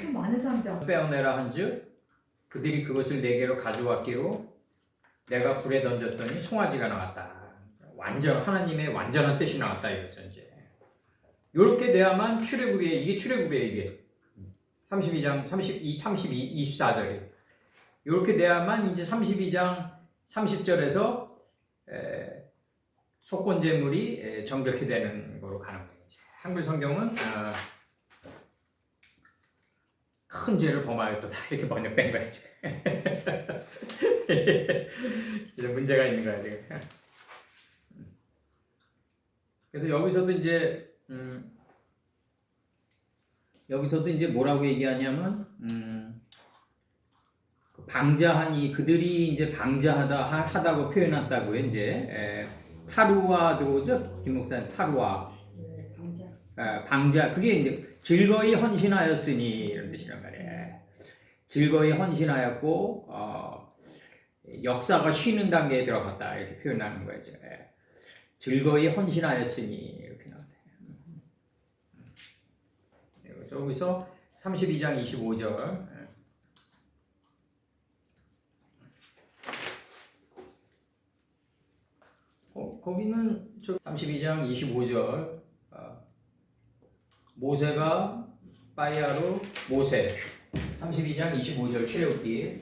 많은 사람들 빼어내라 한즉 그들이 그것을 내게로 가져왔기로 내가 불에 던졌더니 송아지가 나왔다. 완전 하나님의 완전한 뜻이 나왔다 이거죠 이제. 요렇게 돼야만 출애굽이에요. 이게 출애굽이에요 이게. 32장 24절이. 요렇게 돼야만 이제 32장 30절에서 속건제물이 정결히 되는 거로 가는 거예요. 한글 성경은 큰 죄를 범하였다 이렇게 번역된 거야 지금. 이런 문제가 있는 거야 지금. 그래서 여기서도 이제 뭐라고 얘기하냐면 방자하니 그들이 이제 방자하다고 표현했다고요. 이제 파루아 들어오죠, 김 목사님. 파루아 방자 그게 이제 즐거이 헌신하였으니 이런 뜻이란 말이에요. 즐거이 헌신하였고 역사가 쉬는 단계에 들어갔다 이렇게 표현하는 거죠. 즐거이 헌신하였으니 이렇게 나와요. 여기서 32장 25절. 거기는 32장 25절. 모세가 빠이아로 모세 32장 25절 출애굽기.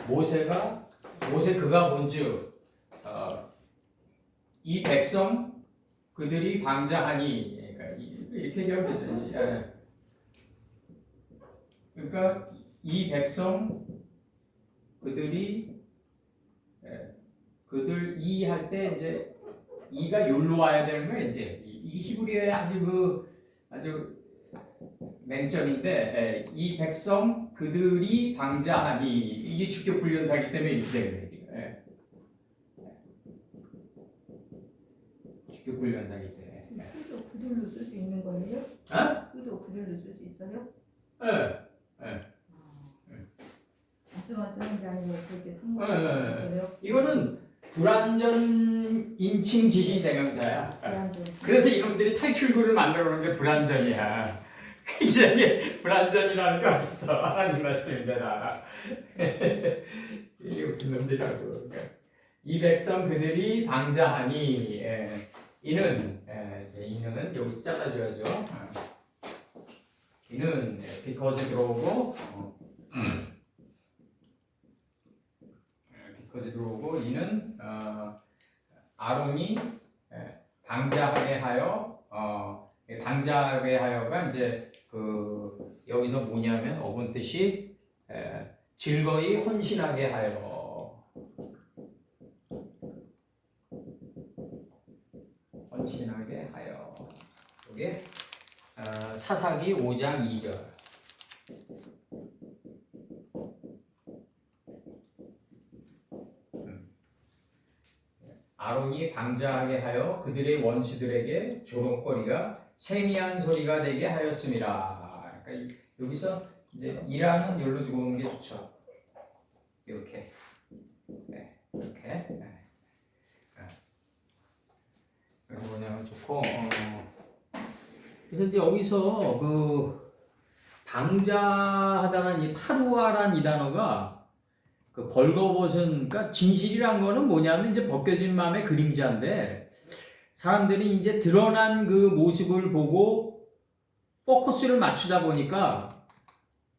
모세 그가 본즉 이 백성 그들이 방자하니 그러니까 이렇게 얘기하면 되죠. 그러니까 이 백성 그들이 그들 이 할 때 이제 이가 욜로 와야 되는 거예요. 이제 이 히브리어의 아주 맹점인데 이 백성 그들이 방자하니 이게 주격 불련사기 때문에 이렇게 되는 거예요. 주격 불련사기 때문에. 그도 그들로 쓸 수 있는 거예요? 그도 그들로 쓸 수 있어요? 무슨만 쓰는 게 아니고 그렇게 상관이 있어요? 이거는 불완전 인칭 지시 대명사야. 불완전. 그래서 이놈들이 탈출구를 만들어 놓은 게 불완전이야. 이제 불완전이라는 게 어딨어. 하나님 말씀입니다. 이거 놈들이라고. 이 백성 그들이 방자하니 이는 여기서 잘라줘야죠. 이는 because 들어오고 이는 아론이 방자하게 하여 방자하게 하여가 이제 그 여기서 뭐냐면 어본 뜻이 즐거이 헌신하게 하여 이게 사사기 5장 2절. 아론이 방자하게 하여 그들의 원수들에게 조롱거리가 세미한 소리가 되게 하였습니다. 그러니까 여기서 이제 이라는 열로 두고 오는 게 좋죠. 이렇게, 이렇게. 이렇게 보냐면 좋고. 그래서 이제 여기서 그 방자하다는 이 파루아란 이 단어가 그 벌거벗은, 그러니까 진실이란 거는 뭐냐면 이제 벗겨진 마음의 그림자인데 사람들이 이제 드러난 그 모습을 보고 포커스를 맞추다 보니까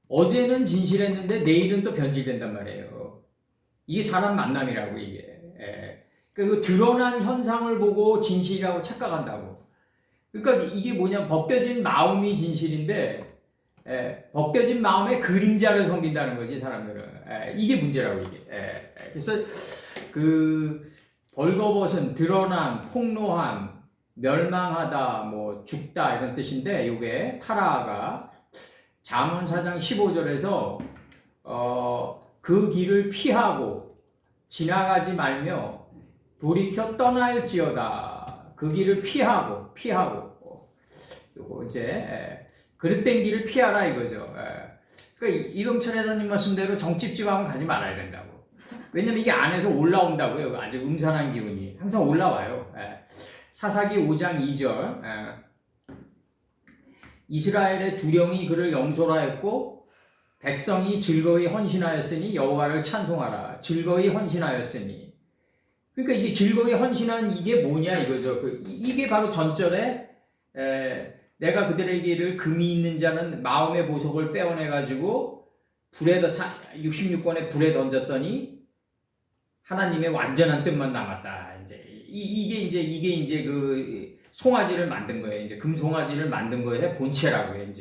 어제는 진실했는데 내일은 또 변질된단 말이에요. 이게 사람 만남이라고 이게. 그 드러난 현상을 보고 진실이라고 착각한다고. 그러니까 이게 뭐냐, 벗겨진 마음이 진실인데 벗겨진 마음의 그림자를 섬긴다는 거지 사람들은. 이게 문제라고 이게. 그래서 그 벌거벗은, 드러난, 폭로한, 멸망하다, 뭐 죽다 이런 뜻인데 요게 파라가 잠언 4장 15절에서 그 길을 피하고 지나가지 말며 돌이켜 떠날지어다. 그 길을 피하고 요거 이제 그릇된 길을 피하라 이거죠. 그러니까 이병철 회장님 말씀대로 정집집하면 가지 말아야 된다고. 왜냐면 이게 안에서 올라온다고요. 아주 음산한 기운이 항상 올라와요. 사사기 5장 2절. 이스라엘의 두령이 그를 영솔하였고 백성이 즐거이 헌신하였으니 여호와를 찬송하라. 즐거이 헌신하였으니. 그러니까 이게 즐거이 헌신한 이게 뭐냐 이거죠. 이게 바로 전절에 내가 그들에게 이를 금이 있는 자는 마음의 보석을 빼어내 가지고 불에 66권의 불에 던졌더니 하나님의 완전한 뜻만 남았다. 이게 이제 그 송아지를 만든 거예요. 이제 금송아지를 만든 거의 본체라고요.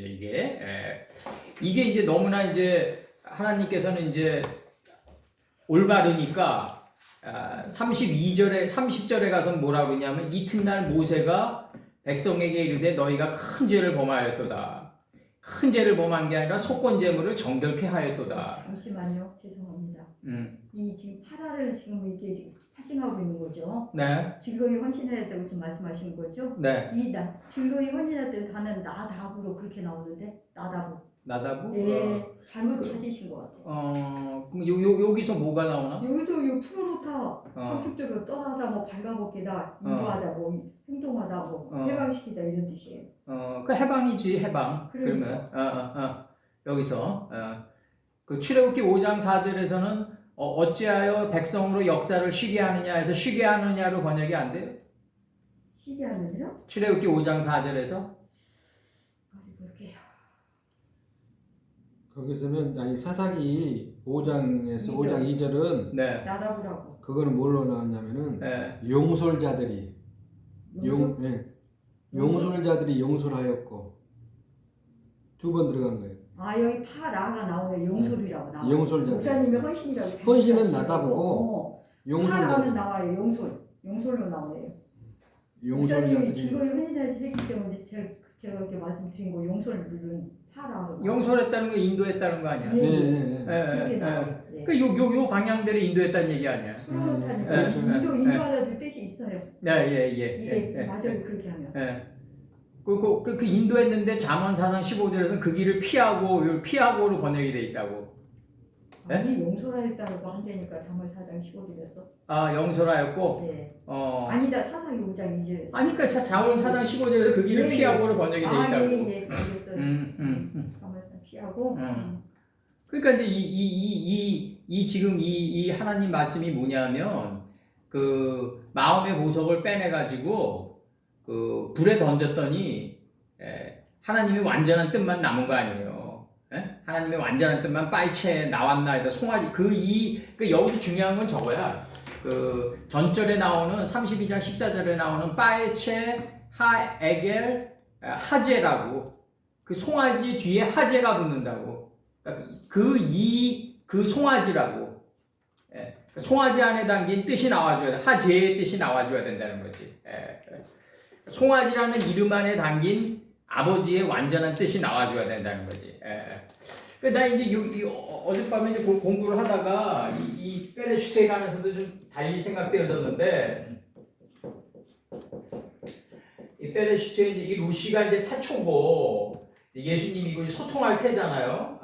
이게 이제 너무나 이제 하나님께서는 이제 올바르니까 30절에 가서 뭐라 그러냐면 이튿날 모세가 백성에게 이르되 너희가 큰 죄를 범하였도다. 큰 죄를 범한 게 아니라 속건 제물을 정결케 하였도다. 잠시만요. 죄송합니다. 이 지금 파라를 지금 이게 지금 타진하고 있는 거죠. 네. 즐거이 헌신했다고 좀 말씀하신 거죠. 네. 즐거이 헌신했다는 단어는 나답으로 그렇게 나오는데 나다부? 예, 잘못 찾으신 것 같아요. 그럼 여기서 뭐가 나오나? 여기서 이 풀어놓다, 함축적으로 떠나다, 뭐 발가벗기다, 인도하다, 뭐 행동하다, 뭐 해방시키다 이런 뜻이에요. 그 해방이지 해방. 그러니까. 그러면 여기서 그 출애굽기 5장 4절에서는 어찌하여 백성으로 역사를 쉬게 하느냐 해서 쉬게 하느냐로 번역이 안 돼요? 쉬게 하느냐? 출애굽기 5장 4절에서 어디 볼게요. 거기서는 아니 사사기 5장에서 5장 2절은 네. 나다부라고. 그거는 뭘로 나왔냐면은 네. 용솔자들이 용솔자들이 용솔하였고 두 번 들어간 거예요. 여기 파라가 나오네. 용솔이라고 나와요. 용솔자들. 목사님의 헌신이라고. 헌신은 나다보고 파라는 나와요. 용솔로 나와요. 목사님이 용솔자들이 즐거이 헌신해서 했기 때문에 제가 이렇게 말씀드린 거 용솔은 파라로. 용서했다는 거 인도했다는 거 아니야? 그렇게 나와요. 요 방향대로 인도했다는 얘기 아니야? 풀어놓다니까 인도하다도 뜻이 있어요. 예. 맞아요. 그렇게 하면. 그 인도했는데 잠언 4장 15절에서는 그 길을 피하고로 번역이 돼 있다고. 아니 용서하였다고 한다니까 잠언 4장 15절에서. 영설하였고. 네. 아니다 사사기 5장 2절에서. 아니까 잠언 4장 15절에서 그 길을 피하고로 번역이 돼 있다고. 예. 잠언 피하고. 그러니까 이제 이 지금 이 하나님 말씀이 뭐냐면 그 마음의 보석을 빼내 가지고 그 불에 던졌더니 하나님의 완전한 뜻만 남은 거 아니에요. 하나님의 완전한 뜻만 빠이채 나왔나 해도 송아지 그 여기서 중요한 건 저거야. 그 전절에 나오는 32장 14절에 나오는 빠이채 하에겔 하제라고 그 송아지 뒤에 하제가 붙는다고. 그 송아지라고. 송아지 안에 담긴 뜻이 나와줘야 돼. 하제의 뜻이 나와줘야 된다는 거지. 송아지라는 이름 안에 담긴 아버지의 완전한 뜻이 나와줘야 된다는 거지. 나 이제 어젯밤에 이제 공부를 하다가 이 페레슈테에 관해서도 좀 달리 생각되어졌는데, 이 페레슈테 이 루시가 이제 태초고 예수님이고 소통할 태잖아요.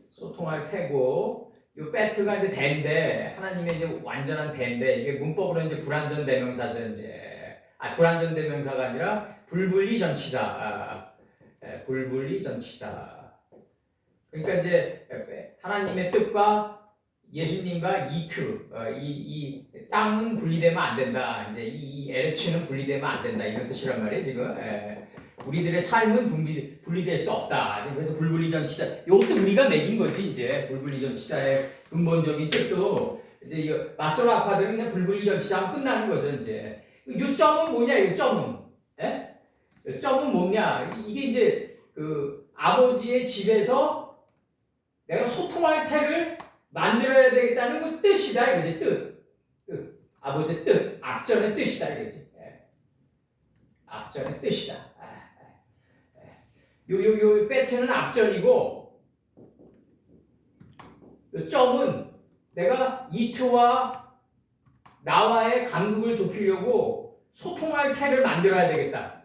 소통할 태고 이 베트가 이제 대인데 하나님의 이제 완전한 대인데 이게 문법으로 이제 불완전 대명사죠 이제. 불완전 대명사가 아니라 불분리 전치사. 불분리 전치사. 그러니까 이제 하나님의 뜻과 예수님과 이 땅은 분리되면 안 된다. 이제 이 에레츠는 분리되면 안 된다. 이런 뜻이란 말이에요, 지금. 우리들의 삶은 분리될 수 없다. 그래서 불분리 전치사. 이것도 우리가 매긴 거지, 이제. 불분리 전치사의 근본적인 뜻도 이제 맞서로 아파들은 그냥 불분리 전치사하면 끝나는 거죠, 이제. 요 점은 뭐냐, 요 점은. 요 점은 뭐냐. 이게 이제 그 아버지의 집에서 내가 소통할 태를 만들어야 되겠다는 그 뜻이다, 이거지, 뜻. 아버지의 뜻. 앞전의 뜻이다, 이거지. 앞전의 뜻이다. 요 배트는 앞전이고, 요 점은 내가 이트와 나와의 간극을 좁히려고 소통할 태를 만들어야 되겠다.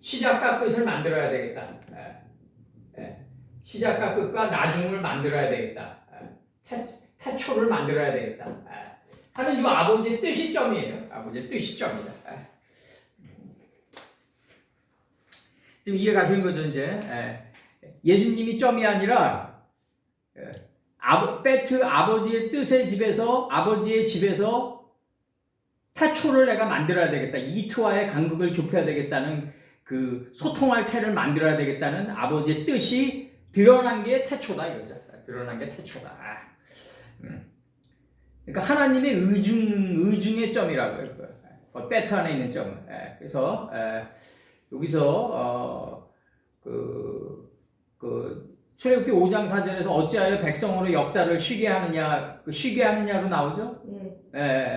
시작과 끝을 만들어야 되겠다. 시작과 끝과 나중을 만들어야 되겠다. 태초를 만들어야 되겠다. 하는 이 아버지의 뜻이 점이에요. 아버지의 뜻이 점이다. 지금 이해 가시는 거죠 이제. 예수님이 점이 아니라 베트 아버지의 뜻의 집에서 아버지의 집에서 태초를 내가 만들어야 되겠다. 이트와의 간극을 좁혀야 되겠다는 그 소통할 태를 만들어야 되겠다는 아버지의 뜻이 드러난 게 태초다 이거죠. 드러난 게 태초다. 그러니까 하나님의 의중의 점이라고 해요. 베트 안에 있는 점. 그래서 여기서 출애굽기 5장 4절에서 어찌하여 백성으로 역사를 쉬게 하느냐, 쉬게 하느냐로 나오죠.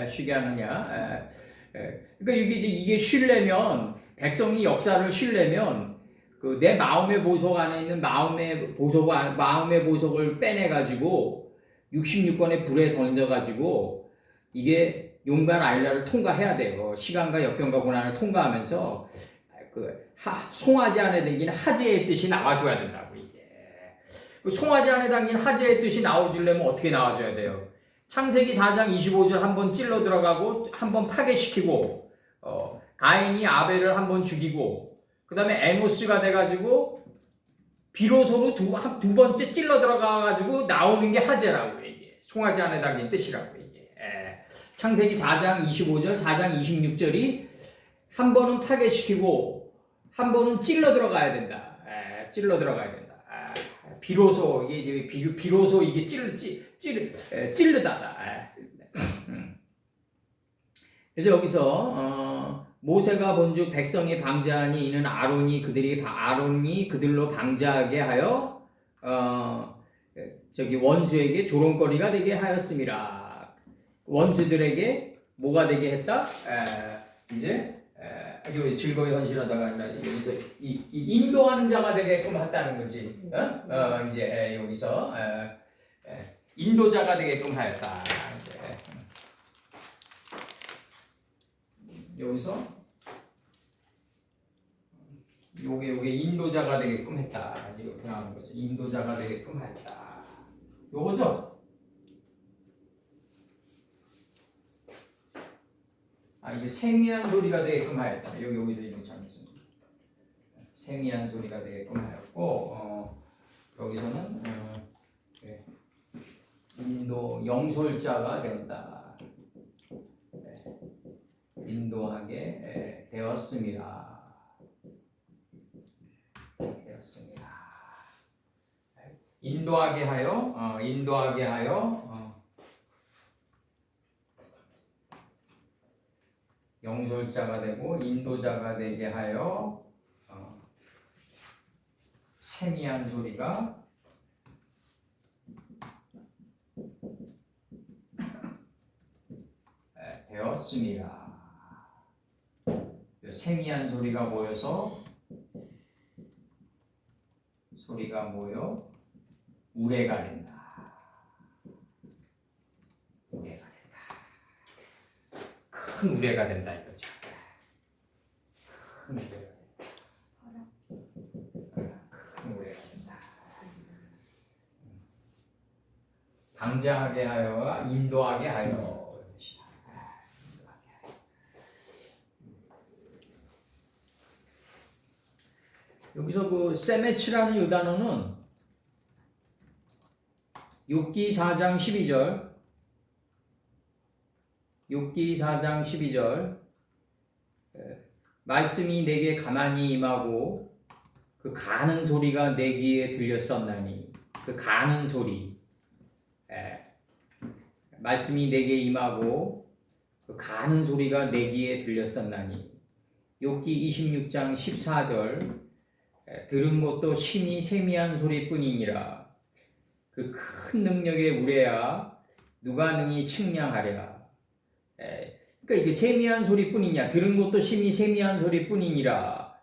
쉬게 하느냐. 그러니까 이게 쉬려면 백성이 역사를 쉬려면 그 내 마음의 보석 안에 있는 마음의 보석을 빼내 가지고 66권의 불에 던져 가지고 이게 용간 아일라를 통과해야 돼요. 시간과 역경과 고난을 통과하면서 송아지 안에 담긴 하재의 뜻이 나와줘야 된다고 이게. 송아지 안에 담긴 하재의 뜻이 나와주려면 어떻게 나와줘야 돼요? 창세기 4장 25절 한번 찔러 들어가고 한번 파괴시키고 가인이 아벨을 한번 죽이고 그 다음에 에노스가 돼가지고 비로소로 두 번째 찔러 들어가가지고 나오는 게 하재라고 이게. 송아지 안에 담긴 뜻이라고 이게. 창세기 4장 25절 4장 26절이 한 번은 파괴시키고 한 번은 찔러 들어가야 된다. 찔러 들어가야 된다. 비로소 이게 찔르다다. 그래서 여기서 모세가 본즉 백성이 방자하니 이는 아론이 그들로 방자하게 하여 원수에게 조롱거리가 되게 하였음이라. 원수들에게 뭐가 되게 했다? 이제 여기 즐거이 헌신하다가 아니라 여기서 이 인도하는 자가 되게끔 했다는 거지. 이제 여기서 인도자가 되게끔 하였다. 여기서 요게 인도자가 되게끔 했다. 이렇게 나오는 거죠. 인도자가 되게끔 했다. 요거죠? 이게 세미한 소리가 되게끔 하였다. 여기도 이런 장면이 세미한 소리가 되게끔 하였고, 여기서는 인도 영솔자가 되었다. 인도하게 되었습니다. 인도하게 하여 영솔자가 되고 인도자가 되게 하여 세미한 소리가 되었습니다. 세미한 소리가 모여서 우레가 된다. 큰 우레가 된다 이거죠. 큰 우레가 된다. 방자하게 하여와 인도하게 하여. 여기서 그 세메치라는 이 단어는 욥기 4장 12절 말씀이 내게 가만히 임하고 그 가는 소리가 내 귀에 들렸었나니 그 가는 소리 말씀이 내게 임하고 그 가는 소리가 내 귀에 들렸었나니 욥기 26장 14절 들은 것도 심히 세미한 소리뿐이니라 그 큰 능력의 우레야 누가 능히 측량하랴. 그러니까 이게 세미한 소리뿐이냐 들은 것도 심히 세미한 소리뿐이니라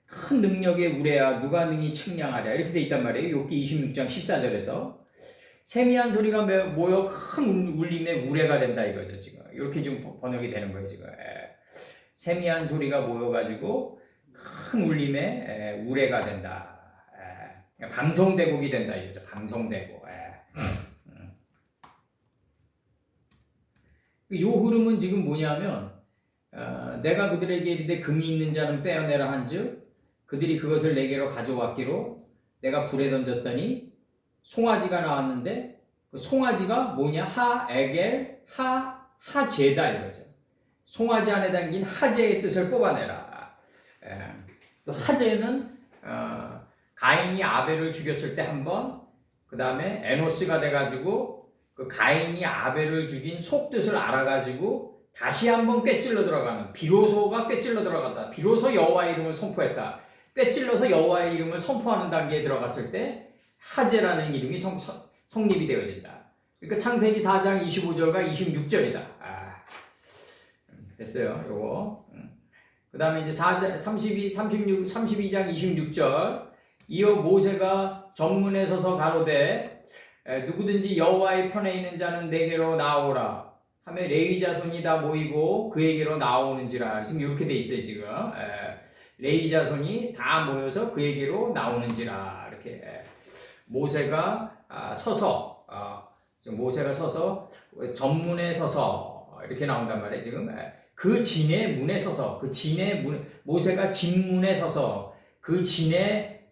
큰 능력의 우레야 누가 능히 측량하랴 이렇게 돼 있단 말이에요. 욥기 26장 14절에서 세미한 소리가 모여 큰 울림의 우레가 된다 이거죠. 지금 이렇게 지금 번역이 되는 거예요. 지금 세미한 소리가 모여가지고 큰 울림의 우레가 된다. 방성대곡이 된다 이거죠. 방성대곡. 요 흐름은 지금 뭐냐면 내가 그들에게 이르되 금이 있는 자는 빼어내라 한즉 그들이 그것을 내게로 가져왔기로 내가 불에 던졌더니 송아지가 나왔는데 그 송아지가 뭐냐? 하에겔 하제다 이거죠. 송아지 안에 담긴 하제의 뜻을 뽑아내라. 또 하제는 가인이 아벨을 죽였을 때 한 번, 그 다음에 에노스가 돼가지고 그 가인이 아벨을 죽인 속뜻을 알아가지고 다시 한번 꿰찔러 들어가는, 비로소가 꿰찔러 들어갔다. 비로소 여호와의 이름을 선포했다. 꿰찔러서 여호와의 이름을 선포하는 단계에 들어갔을 때 하제라는 이름이 성립이 되어진다. 그러니까 창세기 4장 25절과 26절이다. 됐어요. 요거. 그 다음에 이제 32장 26절. 이어 모세가 정문에 서서 가로되 누구든지 여호와의 편에 있는 자는 내게로 나오라 하며 레위 자손이 다 모이고 그에게로 나오는지라. 지금 이렇게 돼 있어요. 지금 레위 자손이 다 모여서 그에게로 나오는지라. 이렇게 모세가 서서 모세가 서서 전문에 서서 이렇게 나온단 말이에요. 지금 그 진의 문에 서서, 그 진의 문, 모세가 진문에 서서 그 진의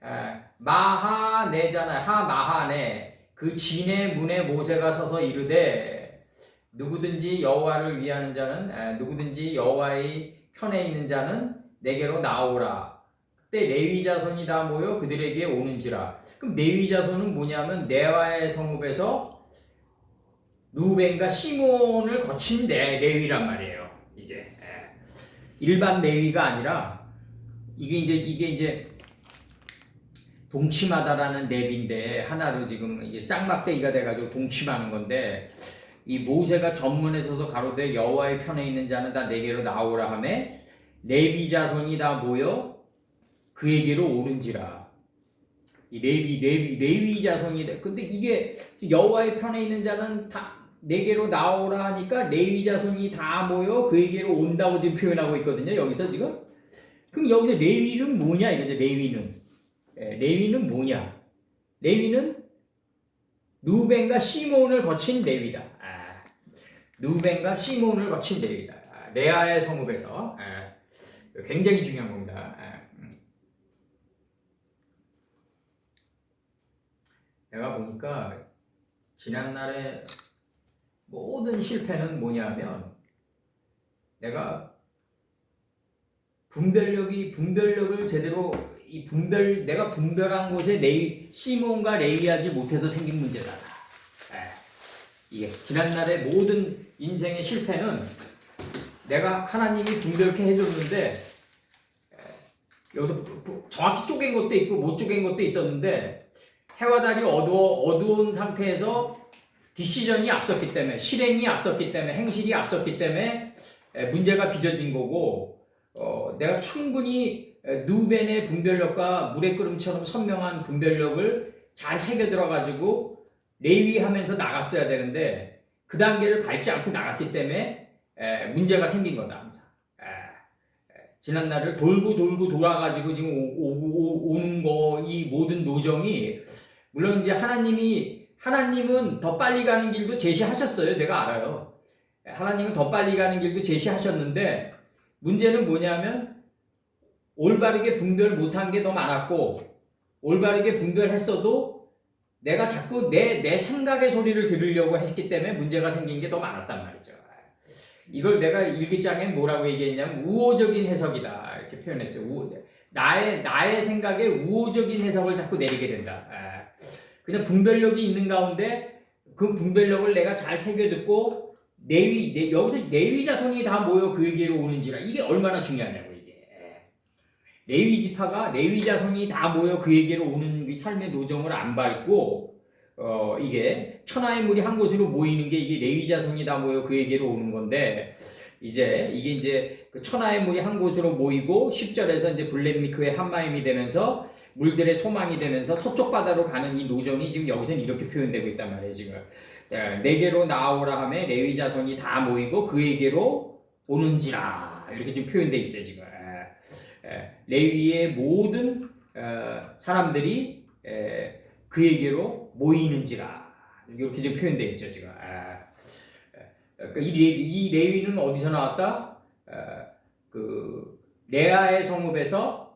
마하네잖아요. 하마하네. 그 진의 문에 모세가 서서 이르되 누구든지 여호와를 위하는 자는 누구든지 여호와의 편에 있는 자는 내게로 나오라. 그때 레위 자손이 다 모여 그들에게 오는지라. 그럼 레위 자손은 뭐냐면 네와의 성읍에서 루벤과 시몬을 거친 레위란 말이에요. 이제 일반 레위가 아니라 이게 이제 동침하다라는 랩인데 하나로 지금 이게 쌍막대기가 돼가지고 동침하는 건데 이 모세가 전문에 서서 가로되 여호와의 편에 있는 자는 다 내게로 나오라 하매 레위 자손이 다 모여 그에게로 오는지라. 이 레위 자손이 근데 이게 여호와의 편에 있는 자는 다 내게로 나오라 하니까 레위 자손이 다 모여 그에게로 온다고 지금 표현하고 있거든요. 여기서 지금. 그럼 여기서 레위는 뭐냐 이거죠. 레위는 뭐냐? 레위는 루벤과 시몬을 거친 레위다. 루벤과 시몬을 거친 레위다. 레아의 성읍에서 굉장히 중요한 겁니다. 내가 보니까 지난날에 모든 실패는 뭐냐면 내가 분별력을 제대로 내가 분별한 곳에 시몬과 레위하지 못해서 생긴 문제다. 이게 지난날의 모든 인생의 실패는 내가 하나님이 분별케 해줬는데 여기서 정확히 쪼갠 것도 있고 못 쪼갠 것도 있었는데 해와 달이 어두운 상태에서 디시전이 앞섰기 때문에 실행이 앞섰기 때문에 행실이 앞섰기 때문에 문제가 빚어진 거고 내가 충분히 누벤의 분별력과 물의 끓음처럼 선명한 분별력을 잘 새겨 들어가지고 레위하면서 나갔어야 되는데 그 단계를 밟지 않고 나갔기 때문에 문제가 생긴 거다 항상. 지난날을 돌고 돌아가지고 지금 오는 거 이 모든 노정이 물론 이제 하나님은 더 빨리 가는 길도 제시하셨어요. 제가 알아요. 하나님은 더 빨리 가는 길도 제시하셨는데 문제는 뭐냐면 올바르게 분별 못한 게 더 많았고 올바르게 분별했어도 내가 자꾸 내 생각의 소리를 들으려고 했기 때문에 문제가 생긴 게 더 많았단 말이죠. 이걸 내가 일기장에 뭐라고 얘기했냐면 우호적인 해석이다 이렇게 표현했어요. 나의 생각에 우호적인 해석을 자꾸 내리게 된다. 그냥 분별력이 있는 가운데 그 분별력을 내가 잘 새겨듣고 여기서 레위 자손이 다 모여 그에게로 오는지라. 이게 얼마나 중요하냐고 이게. 레위 지파가 레위 자손이 다 모여 그에게로 오는 삶의 노정을 안 밟고 이게 천하의 물이 한 곳으로 모이는 게 이게 레위 자손이 다 모여 그에게로 오는 건데 이게 이제 그 천하의 물이 한 곳으로 모이고 10절에서 이제 블렛미크의 한마임이 되면서 물들의 소망이 되면서 서쪽 바다로 가는 이 노정이 지금 여기서는 이렇게 표현되고 있단 말이에요. 지금 내게로 나오라 하며 레위 자손이 다 모이고 그에게로 오는지라 이렇게 지금 표현돼 있어요. 지금 레위의 모든 사람들이 그에게로 모이는지라 이렇게 지금 표현되어 있죠. 지금 이 레위는 어디서 나왔다? 그 레아의 성읍에서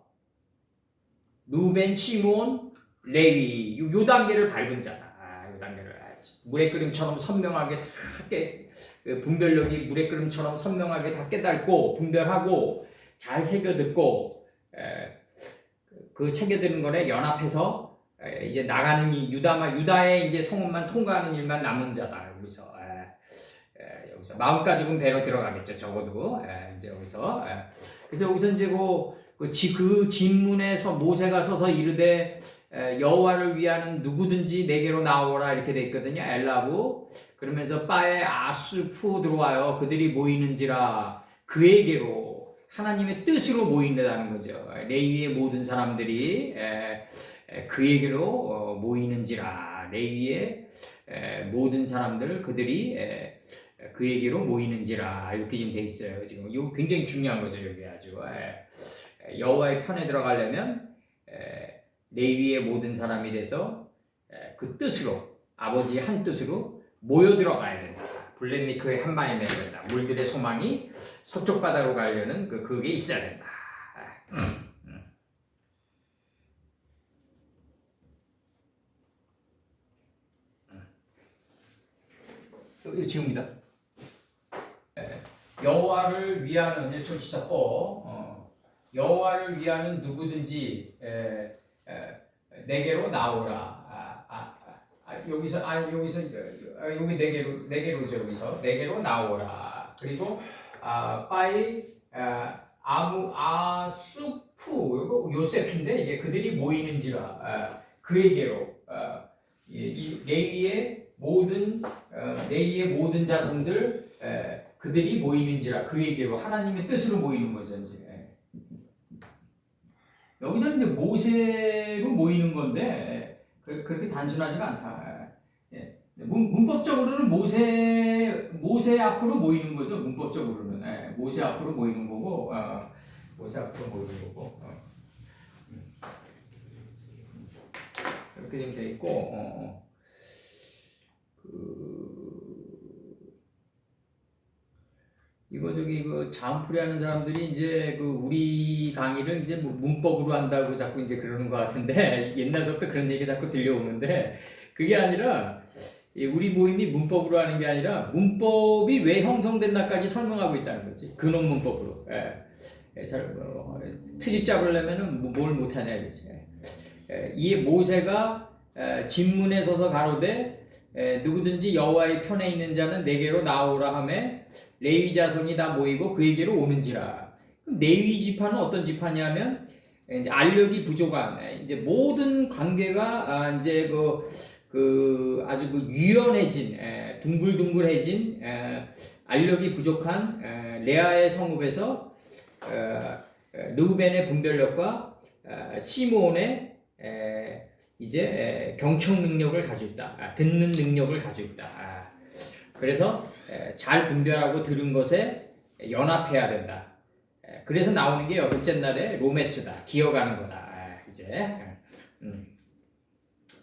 루벤, 시몬, 레위 요 단계를 밟은 자다. 요 단계를 물의 끓음처럼 선명하게 다 분별력이 물의 끓음처럼 선명하게 다 깨닫고 분별하고 잘 새겨듣고 그 새겨드는 거에 연합해서 이제 나가는 이 유다의 이제 성읍만 통과하는 일만 남은 자다. 여기서 마음 가지고는 배로 들어가겠죠. 적어도 이제 여기서 그래서 여기서 이제 그 진문에서 모세가 서서 이르되 여호와를 위하는 누구든지 내게로 나오라 이렇게 돼 있거든요. 엘라브 그러면서 바에 아수푸 들어와요. 그들이 모이는지라 그에게로 하나님의 뜻으로 모인다는 거죠. 레위의 모든 사람들이 그에게로 모이는지라 레위의 모든 사람들 그들이 그에게로 모이는지라 이렇게 지금 돼 있어요. 지금 이거 굉장히 중요한 거죠. 여기 아주 여호와의 편에 들어가려면 레위의 모든 사람이 돼서 그 뜻으로 아버지의 한 뜻으로 모여 들어가야 된다. 블랙리크의 한 마음이 되야 된다. 물들의 소망이 서쪽 바다로 가려는 그게 있어야 된다. 이거 지웁니다. 여호와를 위하는 이제 좀 씻었고 여호와를 위하는 누구든지 내게로 나오라. 여기서 여기 내게로죠. 여기서 내게로 나오라. 그리고 빠이 아수프 이거 요셉인데 이게 그들이 모이는지라 그에게로 이 레위의 모든 자손들 그들이 모이는지라 그에게로 하나님의 뜻으로 모이는 거죠. 이제. 여기서는 이제 모세로 모이는 건데 그렇게 단순하지가 않다. 문법적으로는 모세 앞으로 모이는 거죠. 문법적으로는 모세 앞으로 모이는 거고 모세 앞으로 모이는 거고 이렇게 지금 돼 있고 이거 자음풀이 하는 사람들이 이제 우리 강의를 이제 문법으로 한다고 자꾸 이제 그러는 것 같은데 옛날부터 그런 얘기 자꾸 들려오는데 그게 아니라 우리 모임이 문법으로 하는 게 아니라 문법이 왜 형성됐나까지 설명하고 있다는 거지. 근원 문법으로. 트집 잡으려면은 뭘 못하냐 이거지. 이 모세가 진문에 서서 가로되 누구든지 여호와의 편에 있는 자는 내게로 나오라 하매 레위 자손이 다 모이고 그에게로 오는지라. 레위 지파는 어떤 지파냐면 이제 알력이 부족한 이제 모든 관계가 이제 아주 유연해진 둥글둥글해진 알력이 부족한 레아의 성읍에서 르우벤의 분별력과 시몬의 이제 경청 능력을 가지고 있다. 듣는 능력을 가지고 있다. 그래서 잘 분별하고 들은 것에 연합해야 된다. 그래서 나오는 게 여섯째 날에 로메스다. 기어가는 거다. 이제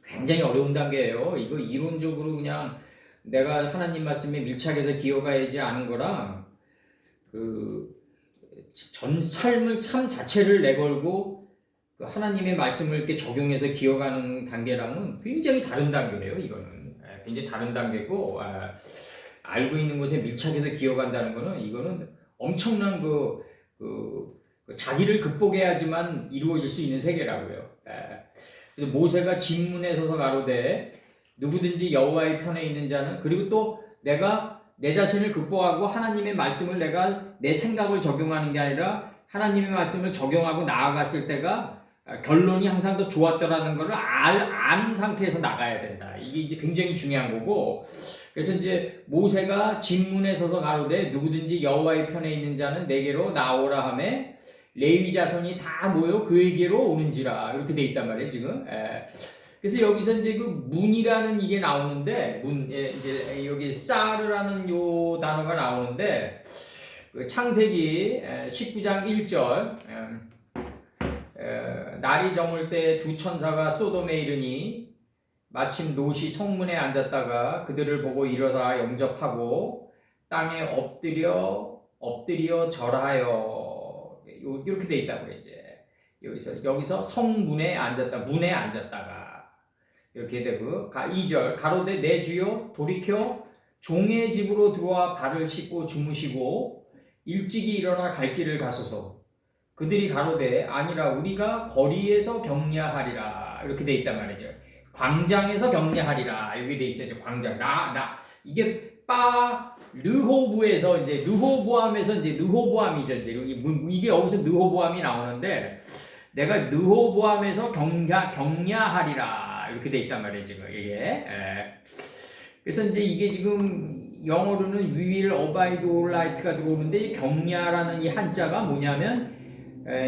굉장히 어려운 단계예요. 이거 이론적으로 그냥 내가 하나님 말씀에 밀착해서 기어가야지 않은 거랑 전 삶을 참 자체를 내걸고 하나님의 말씀을 이렇게 적용해서 기어가는 단계랑은 굉장히 다른 단계예요. 이거는 굉장히 다른 단계고 알고 있는 것에 밀착해서 기어간다는 거는 이거는 엄청난 자기를 극복해야지만 이루어질 수 있는 세계라고요. 그래서 모세가 진문에 서서 가로되 누구든지 여호와의 편에 있는 자는 그리고 또 내가 내 자신을 극복하고 하나님의 말씀을 내가 내 생각을 적용하는 게 아니라 하나님의 말씀을 적용하고 나아갔을 때가 결론이 항상 더 좋았더라는 것을 아는 상태에서 나가야 된다. 이게 이제 굉장히 중요한 거고 그래서 이제 모세가 진문에 서서 가로되 누구든지 여호와의 편에 있는 자는 내게로 나오라 하매 레위 자손이 다 모여 그에게로 오는지라 이렇게 돼 있단 말이에요 지금. 그래서 여기서 이제 문이라는 이게 나오는데 이제 여기 사르라는 요 단어가 나오는데 창세기 19장 1절 날이 저물 때 두 천사가 소돔에 이르니 마침 롯이 성문에 앉았다가 그들을 보고 일어나 영접하고 땅에 엎드려 절하여 이렇게 돼 있다고요. 이제 여기서 성문에 앉았다, 문에 앉았다가 이렇게 되고 2절 가로되 내 주여 돌이켜 종의 집으로 들어와 발을 씻고 주무시고 일찍이 일어나 갈 길을 가소서. 그들이 가로되 아니라 우리가 거리에서 격려하리라 이렇게 돼 있단 말이죠. 광장에서 격려하리라 여기 돼 있어요. 광장 이게 르호브에서 이제 르호보암에서 이제 르호보암이죠. 이게 여기서 르호보암이 나오는데 내가 르호보암에서 격려하리라 이렇게 돼 있단 말이에요. 지금 이게. 그래서 이제 이게 지금 영어로는 We will abide all night가 들어오는데 이 격려라는 이 한자가 뭐냐면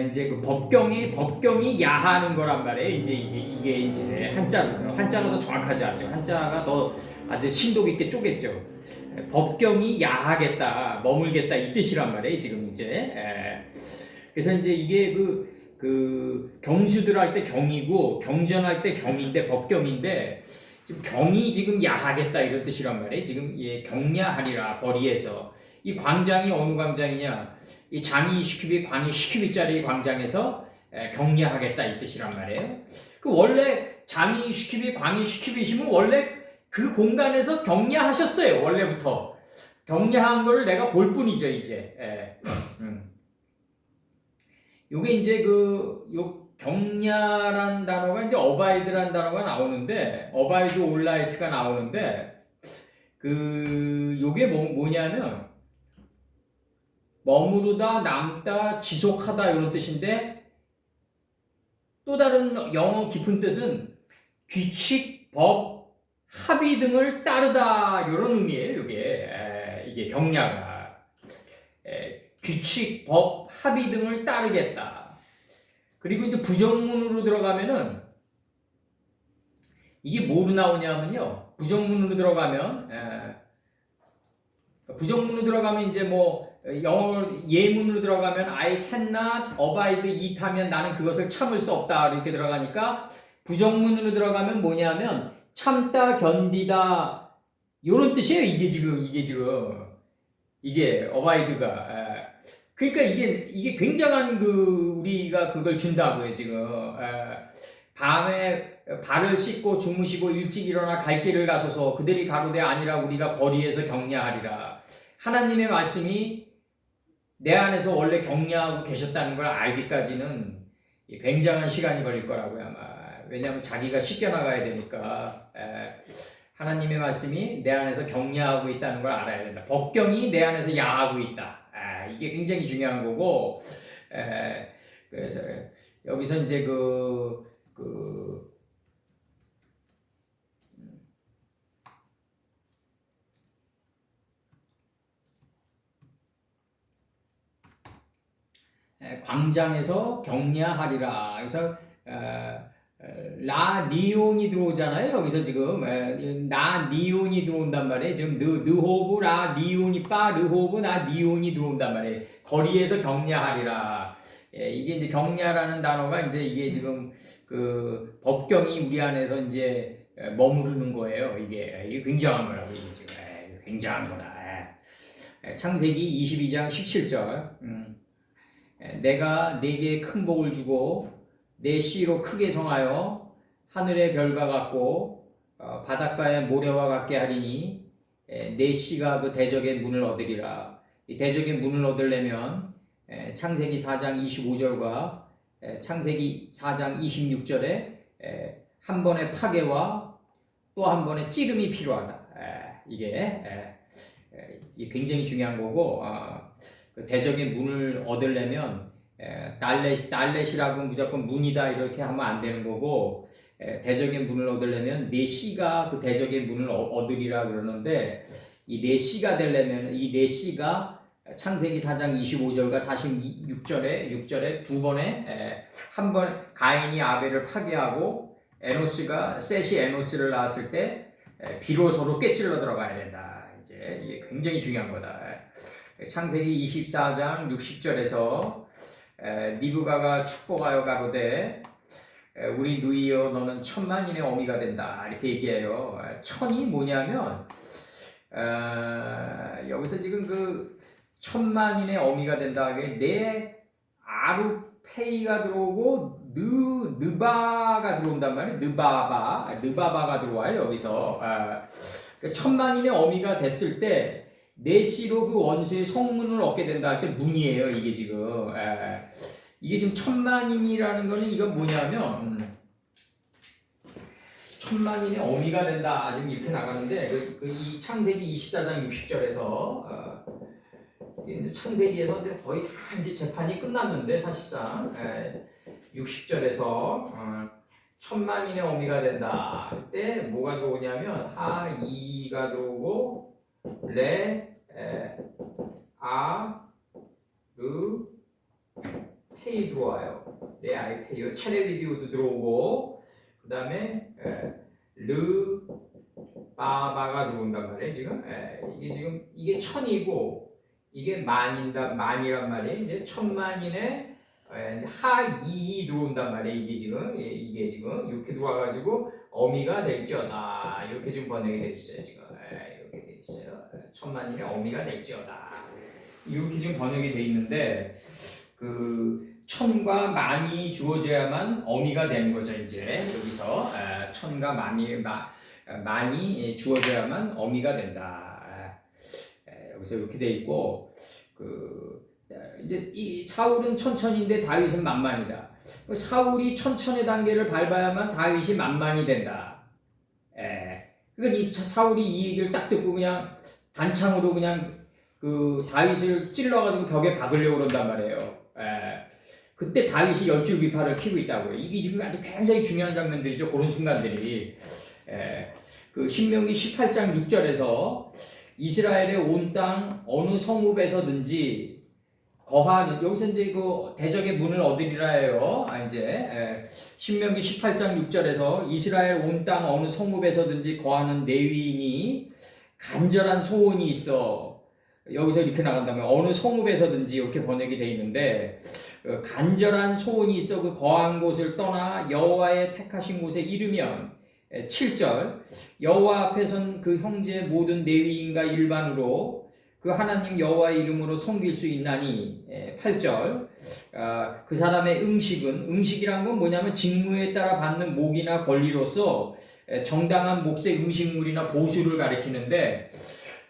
이제 그 법경이 야하는 거란 말이에요. 이제 이게 이제 한자가 더 정확하지 않죠. 한자가 더 아주 심도 깊게 쪼갰죠. 법경이 야하겠다, 머물겠다 이 뜻이란 말이에요. 지금 이제 그래서 이제 이게 그 경수들 할 때 경이고 경전할 때 경인데 법경인데 지금 경이 지금 야하겠다 이런 뜻이란 말이에요. 지금 격야하리라 거리에서 이 광장이 어느 광장이냐? 이 장이 시큐비 광이 시큐비짜리 광장에서 격려하겠다 이 뜻이란 말이에요. 그 원래 장이 시큐비 광이 시큐비시면 원래 그 공간에서 격려하셨어요. 원래부터 격려한 걸 내가 볼 뿐이죠 이제. 요게 이제 요 격려란 단어가 이제 어바이드란 단어가 나오는데 어바이드 올라이트가 나오는데 요게 뭐냐면 머무르다, 남다, 지속하다 이런 뜻인데 또 다른 영어 깊은 뜻은 규칙, 법, 합의 등을 따르다 이런 의미예요. 이게 격려가 규칙, 법, 합의 등을 따르겠다. 그리고 이제 부정문으로 들어가면은 이게 뭐로 나오냐면요. 부정문으로 들어가면 이제 뭐 영어 예문으로 들어가면 I cannot abide it 하면 나는 그것을 참을 수 없다 이렇게 들어가니까 부정문으로 들어가면 뭐냐면 참다 견디다 이런 뜻이에요. 이게 지금 이게 abide가 그러니까 이게 굉장한 우리가 그걸 준다고요. 지금 밤에 발을 씻고 주무시고 일찍 일어나 갈 길을 가소서. 그들이 가로되 아니라 우리가 거리에서 격려하리라. 하나님의 말씀이 내 안에서 원래 격려하고 계셨다는 걸 알기까지는 굉장한 시간이 걸릴 거라고요 아마. 왜냐하면 자기가 씻겨나가야 되니까. 하나님의 말씀이 내 안에서 격려하고 있다는 걸 알아야 된다. 법경이 내 안에서 야하고 있다. 이게 굉장히 중요한 거고. 그래서 여기서 이제 광장에서 격려하리라. 그래서 라 니온이 들어오잖아요. 여기서 지금 나 니온이 들어온단 말이에요. 지금 느호브 라 니온이 빠 르호브 나 니온이 들어온단 말이에요. 거리에서 격려하리라. 이게 이제 격려라는 단어가 이제 이게 지금 그 법경이 우리 안에서 이제 머무르는 거예요. 이게 굉장한 거라고 이게 지금 굉장한 거다. 창세기 22장 17절. 내가 네게 큰 복을 주고 내 씨로 크게 성하여 하늘의 별과 같고 바닷가의 모래와 같게 하리니 내 씨가 그 대적의 문을 얻으리라. 이 대적의 문을 얻으려면 창세기 4장 25절과 창세기 4장 26절에 한 번의 파괴와 또 한 번의 찌름이 필요하다. 이게 굉장히 중요한 거고 그 대적의 문을 얻으려면 달렛이라고 무조건 문이다 이렇게 하면 안 되는 거고 대적의 문을 얻으려면 내 씨가 그 대적의 문을 얻으리라 그러는데 이 내 씨가 되려면 이 내 씨가 창세기 4장 25절과 46절에 두 번에 한 번 가인이 아벨을 파괴하고 셋이 에노스를 낳았을 때 비로소로 꿰찔러 들어가야 된다. 이제 이게 굉장히 중요한 거다. 창세기 24장 60절에서 니브가가 축복하여 가로되 우리 누이여 너는 1000만인의 어미가 된다 이렇게 얘기해요. 1000이 뭐냐면 여기서 지금 그 1000만인의 어미가 된다. 내 페이가 들어오고 느바가 들어온단 말이에요. 느바바가 들어와요. 여기서 천만인의 어미가 됐을 때 내시로 그 원수의 성문을 얻게 된다 할 때 문이에요. 이게 지금 이게 지금 천만인이라는 거는 이건 뭐냐면 천만인의 어미가 된다 지금 이렇게 나가는데 이 창세기 24장 60절에서 이제 창세기에서 거의 다 이제 재판이 끝났는데 사실상 60절에서 천만인의 어미가 된다 할 때 뭐가 들어오냐면 하이가 들어오고 레아르 페이 들어와요. 레아이 체레비디오도 들어오고 그 다음에 르바바가 들어온단 말이에요. 지금 이게 천이고 이게 만이란 말이에요. 이제 천만인의 하이 들어온단 말이에요. 이게 지금 이렇게 들어와가지고 어미가 될지어다 이렇게 좀 번역이 되어 있어요. 지금 이렇게 되어 있어요. 천만인의 어미가 될지어다 이렇게 좀 번역이 되어 있는데 그 천과 만이 주어져야만 어미가 되는 거죠. 이제 여기서 천과 만이 주어져야만 어미가 된다. 여기서 이렇게 돼 있고 이제 이 사울은 천천인데 다윗은 만만이다. 사울이 천천의 단계를 밟아야만 다윗이 만만이 된다. 그러니까 이 사울이 이 얘기를 딱 듣고 그냥 단창으로 그냥 그 다윗을 찔러가지고 벽에 박으려고 그런단 말이에요. 그때 다윗이 열줄비파를 키고 있다고요. 이게 지금 아주 굉장히 중요한 장면들이죠. 그런 순간들이. 그 신명기 18장 6절에서 이스라엘의 온 땅 어느 성읍에서든지 거하는 여기서 이제 그 대적의 문을 얻으리라 해요. 이제 신명기 18장 6절에서 이스라엘 온 땅 어느 성읍에서든지 거하는 레위인이 간절한 소원이 있어. 여기서 이렇게 나간다면 어느 성읍에서든지 이렇게 번역이 되어 있는데 간절한 소원이 있어 그 거한 곳을 떠나 여호와의 택하신 곳에 이르면 7절 여호와 앞에 선 그 형제 모든 레위인과 일반으로 그 하나님 여호와의 이름으로 섬길 수 있나니 8절 그 사람의 응식이란 건 뭐냐면 직무에 따라 받는 목이나 권리로서 정당한 몫의 음식물이나 보수를 가리키는데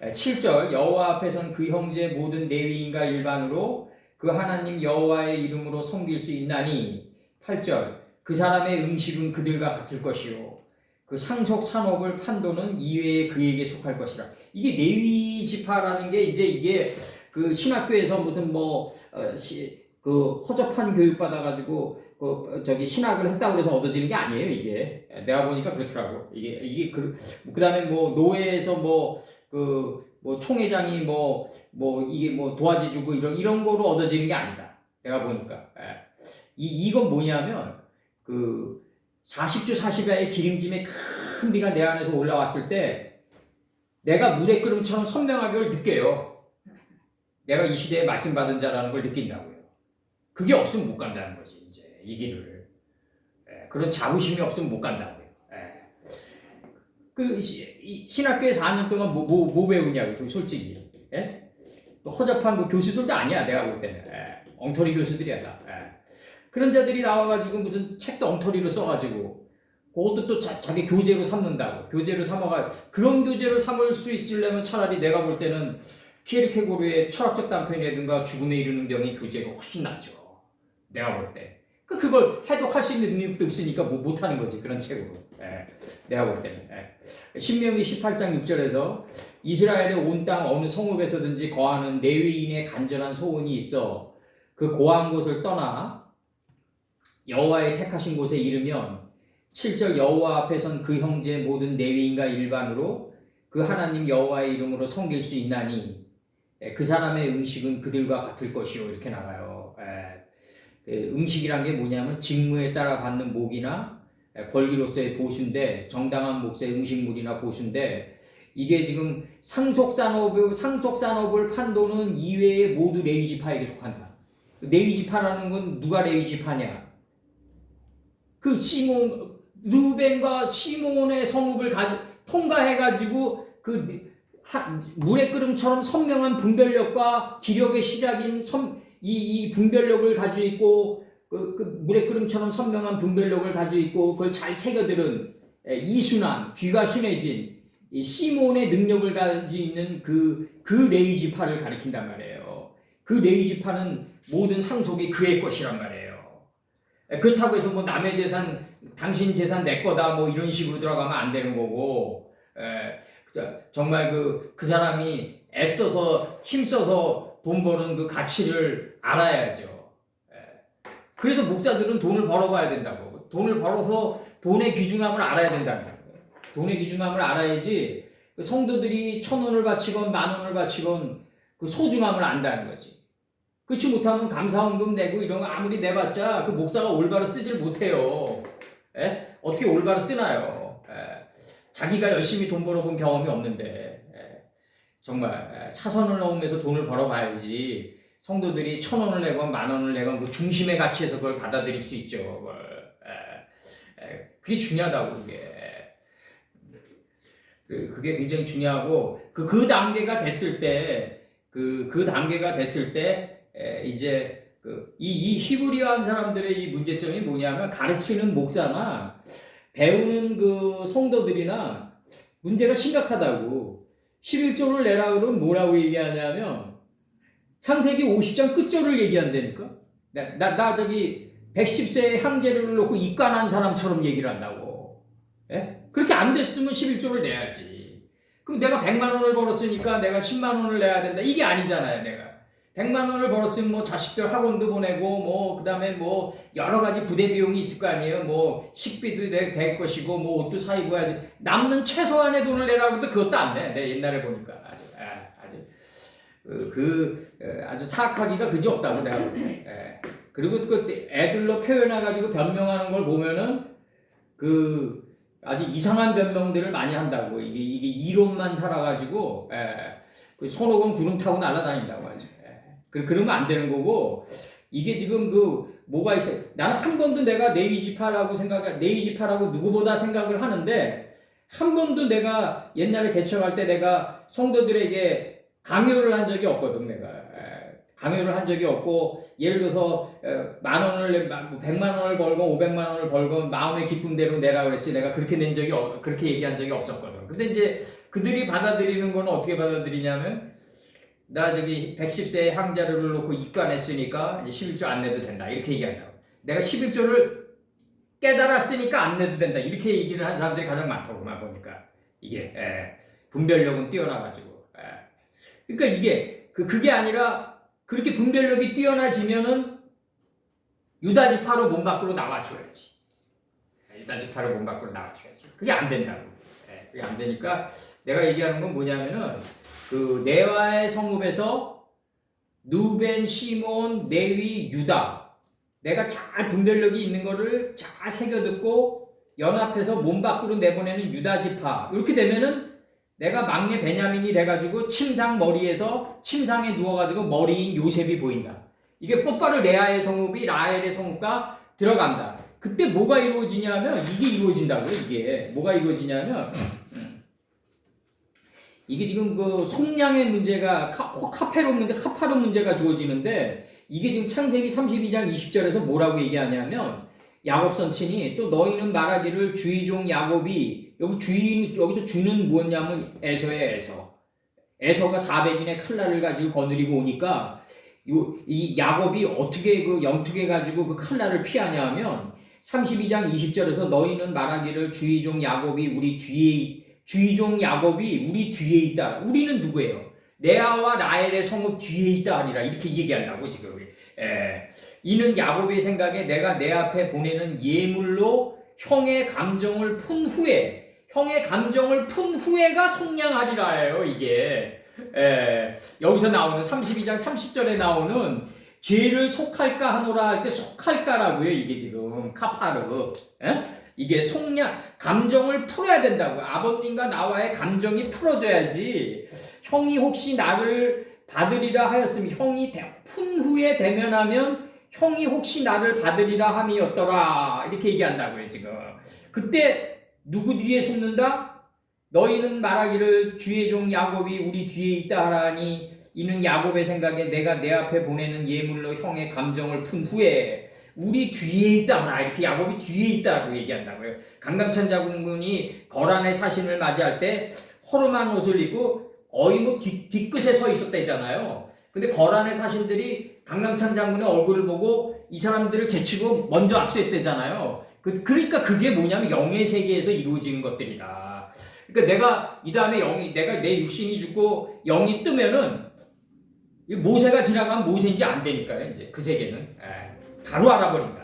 7절 여호와 앞에 선 그 형제 모든 레위인과 일반으로 그 하나님 여호와의 이름으로 섬길 수 있나니 8절 그 사람의 음식은 그들과 같을 것이요 그 상속 산업을 판도는 이외에 그에게 속할 것이라. 이게 레위 지파라는 게 이제 이게 그 신학교에서 무슨 그 허접한 교육 받아가지고 저기 신학을 했다고 해서 얻어지는 게 아니에요. 이게 내가 보니까 그렇더라고. 이게 그다음에 뭐 노예에서 총회장이 이게 도화지 주고 이런 거로 얻어지는 게 아니다. 내가 보니까 이건 뭐냐면 그 40주 40야의 기름짐의 큰 비가 내 안에서 올라왔을 때 내가 물의 끓음처럼 선명하게 그걸 느껴요. 내가 이 시대에 말씀 받은 자라는 걸 느낀다고요. 그게 없으면 못 간다는 거지. 이제 이 길을 그런 자부심이 없으면 못 간다고요. 그 신학교에 4년 동안 뭐 배우냐고 솔직히 허접한 그 교수들도 아니야. 내가 볼 때는 엉터리 교수들이야 다. 그런 자들이 나와가지고 무슨 책도 엉터리로 써가지고 그것도 또 자기 교재로 삼는다고. 교재로 삼아가 그런 교재로 삼을 수 있으려면 차라리 내가 볼 때는 키에르케고르의 철학적 단편이라든가 죽음에 이르는 병의 교재가 훨씬 낫죠. 내가 볼 때. 그걸 해독할 수 있는 능력도 없으니까 못하는 거지. 그런 책으로. 내가 볼 때는. 신명기 18장 6절에서 이스라엘의 온 땅 어느 성읍에서든지 거하는 레위인의 간절한 소원이 있어 그 고한 곳을 떠나 여호와의 택하신 곳에 이르면 7절 여호와 앞에 선 그 형제 모든 레위인과 일반으로 그 하나님 여호와의 이름으로 섬길 수 있나니 그 사람의 음식은 그들과 같을 것이요 이렇게 나가요. 음식이란 게 뭐냐면 직무에 따라 받는 목이나 권리로서의 보수인데 정당한 몫의 음식물이나 보수인데 이게 지금 상속산업을 판도는 이외에 모두 레위지파에게 속한다. 레위지파라는 건 누가 레위지파냐? 그 루벤과 시몬의 성읍을 통과해가지고 물의 끓음처럼 선명한 분별력과 기력의 시작인 이 분별력을 가지고 있고 그 물의 끓음처럼 선명한 분별력을 가지고 있고 그걸 잘 새겨들은 이순환, 귀가 순해진 이 시몬의 능력을 가지고 있는 그 레이지파를 가리킨단 말이에요. 그 레이지파는 모든 상속이 그의 것이란 말이에요. 그렇다고 해서 뭐 남의 재산, 당신 재산 내 거다 뭐 이런 식으로 들어가면 안 되는 거고, 정말 그 사람이 애써서 힘써서 돈 버는 그 가치를 알아야죠. 그래서 목사들은 돈을 벌어봐야 된다고. 돈을 벌어서 돈의 귀중함을 알아야 된다는 거예요. 돈의 귀중함을 알아야지 성도들이 1,000원을 바치건 10,000원을 바치건 그 소중함을 안다는 거지. 그렇지 못하면 감사원금 내고 이런 거 아무리 내봤자 그 목사가 올바로 쓰질 못해요. 어떻게 올바로 쓰나요? 자기가 열심히 돈 벌어본 경험이 없는데 정말 사선을 넘으면서 돈을 벌어봐야지 성도들이 1,000원을 내건 10,000원을 내건 그 중심의 가치에서 그걸 받아들일 수 있죠. 그걸. 그게 중요하다고 그게 굉장히 중요하고 그 단계가 됐을 때 그 단계가 됐을 때 이제 이 히브리어한 사람들의 이 문제점이 뭐냐면 가르치는 목사나 배우는 그 성도들이나 문제가 심각하다고. 11조를 내라 그러면 뭐라고 얘기하냐면 창세기 50장 끝절을 얘기한다니까. 나 저기 110세의 항제를 놓고 입관한 사람처럼 얘기를 한다고. 그렇게 안 됐으면 11조를 내야지. 그럼 내가 100만 원을 벌었으니까 내가 10만 원을 내야 된다. 이게 아니잖아요, 내가. 100만 원을 벌었으면 뭐 자식들 학원도 보내고 뭐 그다음에 뭐 여러 가지 부대 비용이 있을 거 아니에요. 뭐 식비도 될 것이고 뭐 옷도 사 입어야지. 남는 최소한의 돈을 내라고 해도 그것도 안 내. 내가 옛날에 보니까 아주 사악하기가 그지 없다고 내가 보니까. 그리고 그 애들로 표현해가지고 변명하는 걸 보면은 아주 이상한 변명들을 많이 한다고. 이게 이론만 살아가지고 그 손오공 구름 타고 날아다닌다고 하죠. 그러면 안 되는 거고. 이게 지금 뭐가 있어요. 나는 한 번도 내가 네이지파라고 누구보다 생각을 하는데 한 번도 내가 옛날에 개척할 때 내가 성도들에게 강요를 한 적이 없거든. 내가 강요를 한 적이 없고, 예를 들어서 10,000원을 100만 원을 벌건 500만 원을 벌건 마음의 기쁨대로 내라 그랬지. 내가 그렇게 그렇게 얘기한 적이 없었거든. 근데 이제 그들이 받아들이는 건 어떻게 받아들이냐면, 나 저기 110세의 항자를 놓고 입관했으니까 이제 11조 안 내도 된다 이렇게 얘기한다고. 내가 11조를 깨달았으니까 안 내도 된다 이렇게 얘기를 하는 사람들이 가장 많더구만 보니까. 이게 분별력은 뛰어나가지고. 그러니까 이게 그게 아니라 그렇게 분별력이 뛰어나지면은 유다지파로 몸 밖으로 나와줘야지. 유다지파로 몸 밖으로 나와줘야지. 그게 안 된다고. 그게 안 되니까 내가 얘기하는 건 뭐냐면은 네와의 성읍에서 누벤, 시몬, 레위, 유다, 내가 잘 분별력이 있는 거를 잘 새겨듣고 연합해서 몸 밖으로 내보내는 유다지파. 이렇게 되면은 내가 막내 베냐민이 돼가지고 침상에 누워가지고 머리인 요셉이 보인다. 이게 똑바로 레아의 성읍이 라헬의 성읍과 들어간다. 그때 뭐가 이루어지냐면 이게 이루어진다고요. 이게 뭐가 이루어지냐면 이게 지금 속량의 문제가 카파로 문제가 주어지는데, 이게 지금 창세기 32장 20절에서 뭐라고 얘기하냐면, 야곱 선친이 또 너희는 말하기를 주의 종 야곱이, 여기서 주는 뭐냐면 에서가 400인의 칼날을 가지고 거느리고 오니까 이 야곱이 어떻게 영특해 가지고 그 칼날을 피하냐면 32장 20절에서 너희는 말하기를 주의 종 야곱이 우리 뒤에 있다. 우리는 누구예요? 레아와 라헬의 성읍 뒤에 있다 아니라 이렇게 얘기한다고 지금. 이는 야곱의 생각에 내가 내 앞에 보내는 예물로 형의 감정을 푼 후에가 속량하리라예요. 이게 여기서 나오는 32장 30절에 나오는 죄를 속할까 하노라 할 때 속할까라고요. 이게 지금 카파르. 이게 감정을 풀어야 된다고. 아버님과 나와의 감정이 풀어져야지. 형이 혹시 나를 받으리라 하였으면, 형이 푼 후에 대면하면 형이 혹시 나를 받으리라 함이었더라. 이렇게 얘기한다고요, 지금. 그때 누구 뒤에 숨는다? 너희는 말하기를 주의 종 야곱이 우리 뒤에 있다 하라니, 이는 야곱의 생각에 내가 내 앞에 보내는 예물로 형의 감정을 푼 후에 우리 뒤에 있다 하라 이렇게 야곱이 뒤에 있다고 얘기한다고요. 강감찬 장군이 거란의 사신을 맞이할 때 허름한 옷을 입고 거의 뭐 뒤끝에 서 있었다잖아요. 근데 거란의 사신들이 강감찬 장군의 얼굴을 보고 이 사람들을 제치고 먼저 악수했대잖아요. 그러니까 그게 뭐냐면 영의 세계에서 이루어지는 것들이다. 그러니까 내가 이 다음에 내가 내 육신이 죽고 영이 뜨면은 모세가 지나가면 모세인지 안 되니까요. 이제 그 세계는 바로 알아버린다.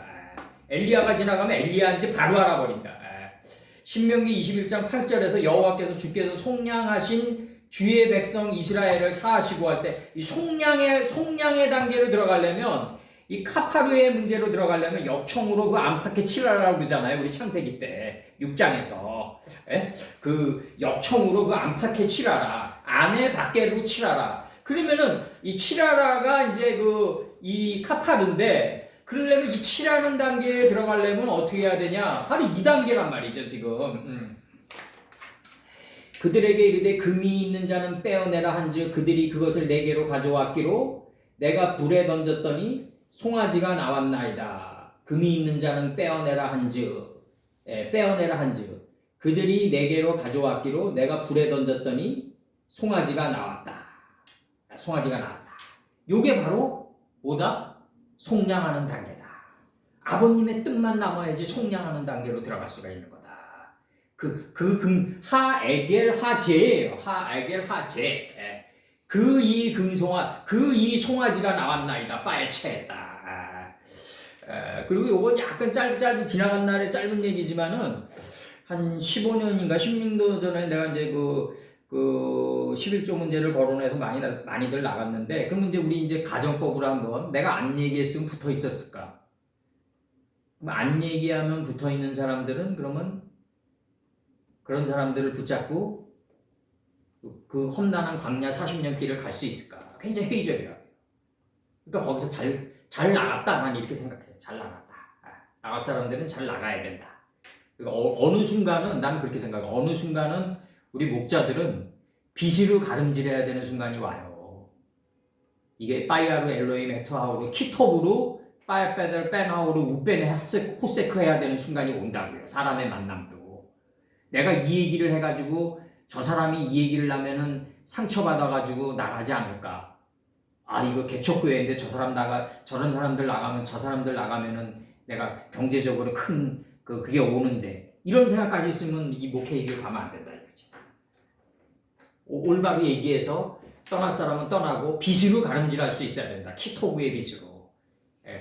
엘리야가 지나가면 엘리야인지 바로 알아버린다. 신명기 21장 8절에서 여호와께서 주께서 속량하신 주의 백성 이스라엘을 사하시고 할 때 이 속량의 단계로 들어가려면 이 카파르의 문제로 들어가려면 역청으로 그 안팎에 칠하라고 그러잖아요. 우리 창세기 때 6장에서 그 역청으로 그 안팎에 칠하라. 안에 밖에로 칠하라. 그러면은 이 칠하라가 이제 이 카파르인데 그러려면 이 칠하는 단계에 들어가려면 어떻게 해야 되냐? 바로 2단계란 말이죠, 지금. 그들에게 이르되 금이 있는 자는 빼어내라 한즉 그들이 그것을 내게로 가져왔기로 내가 불에 던졌더니 송아지가 나왔나이다. 금이 있는 자는 빼어내라 한즉 그들이 내게로 가져왔기로 내가 불에 던졌더니 송아지가 나왔다. 요게 바로 뭐다? 속량하는 단계다. 아버님의 뜻만 남아야지 속량하는 단계로 들어갈 수가 있는 거다. 하에겔 하제예요. 하에겔 하제. 이 금송아, 이 송아지가 나왔나이다. 바에 채했다. 그리고 요건 약간 짧은 지나간 날의 짧은 얘기지만은 한 15년인가 16년 전에 내가 이제 그 11조 문제를 거론해서 많이들 나갔는데, 그러면 이제 우리 이제 가정법으로 한번 내가 안 얘기했으면 붙어 있었을까? 그럼 안 얘기하면 붙어 있는 사람들은 그러면 그런 사람들을 붙잡고 그 험난한 광야 40년 길을 갈 수 있을까? 굉장히 회의적이라고요. 그러니까 거기서 잘 나갔다. 난 이렇게 생각해요. 잘 나갔다. 나갈 사람들은 잘 나가야 된다. 그러니까 어느 순간은 난 그렇게 생각해요. 어느 순간은 우리 목자들은 비시로 가름질해야 되는 순간이 와요. 이게 빠이아루 엘로임 에토하우로 키톱으로 빠이아페들 뺀하우로 우벤 호세크 해야 되는 순간이 온다고요. 사람의 만남도. 내가 이 얘기를 해가지고 저 사람이 이 얘기를 하면은 상처받아가지고 나가지 않을까. 이거 개척교회인데 저런 사람들 나가면 저 사람들 나가면은 내가 경제적으로 큰 그게 오는데 이런 생각까지 있으면 이 목회 얘기를 가면 안 된다 이거지. 올바로 얘기해서 떠날 사람은 떠나고 빚으로 가름질할 수 있어야 된다. 키토브의 빚으로.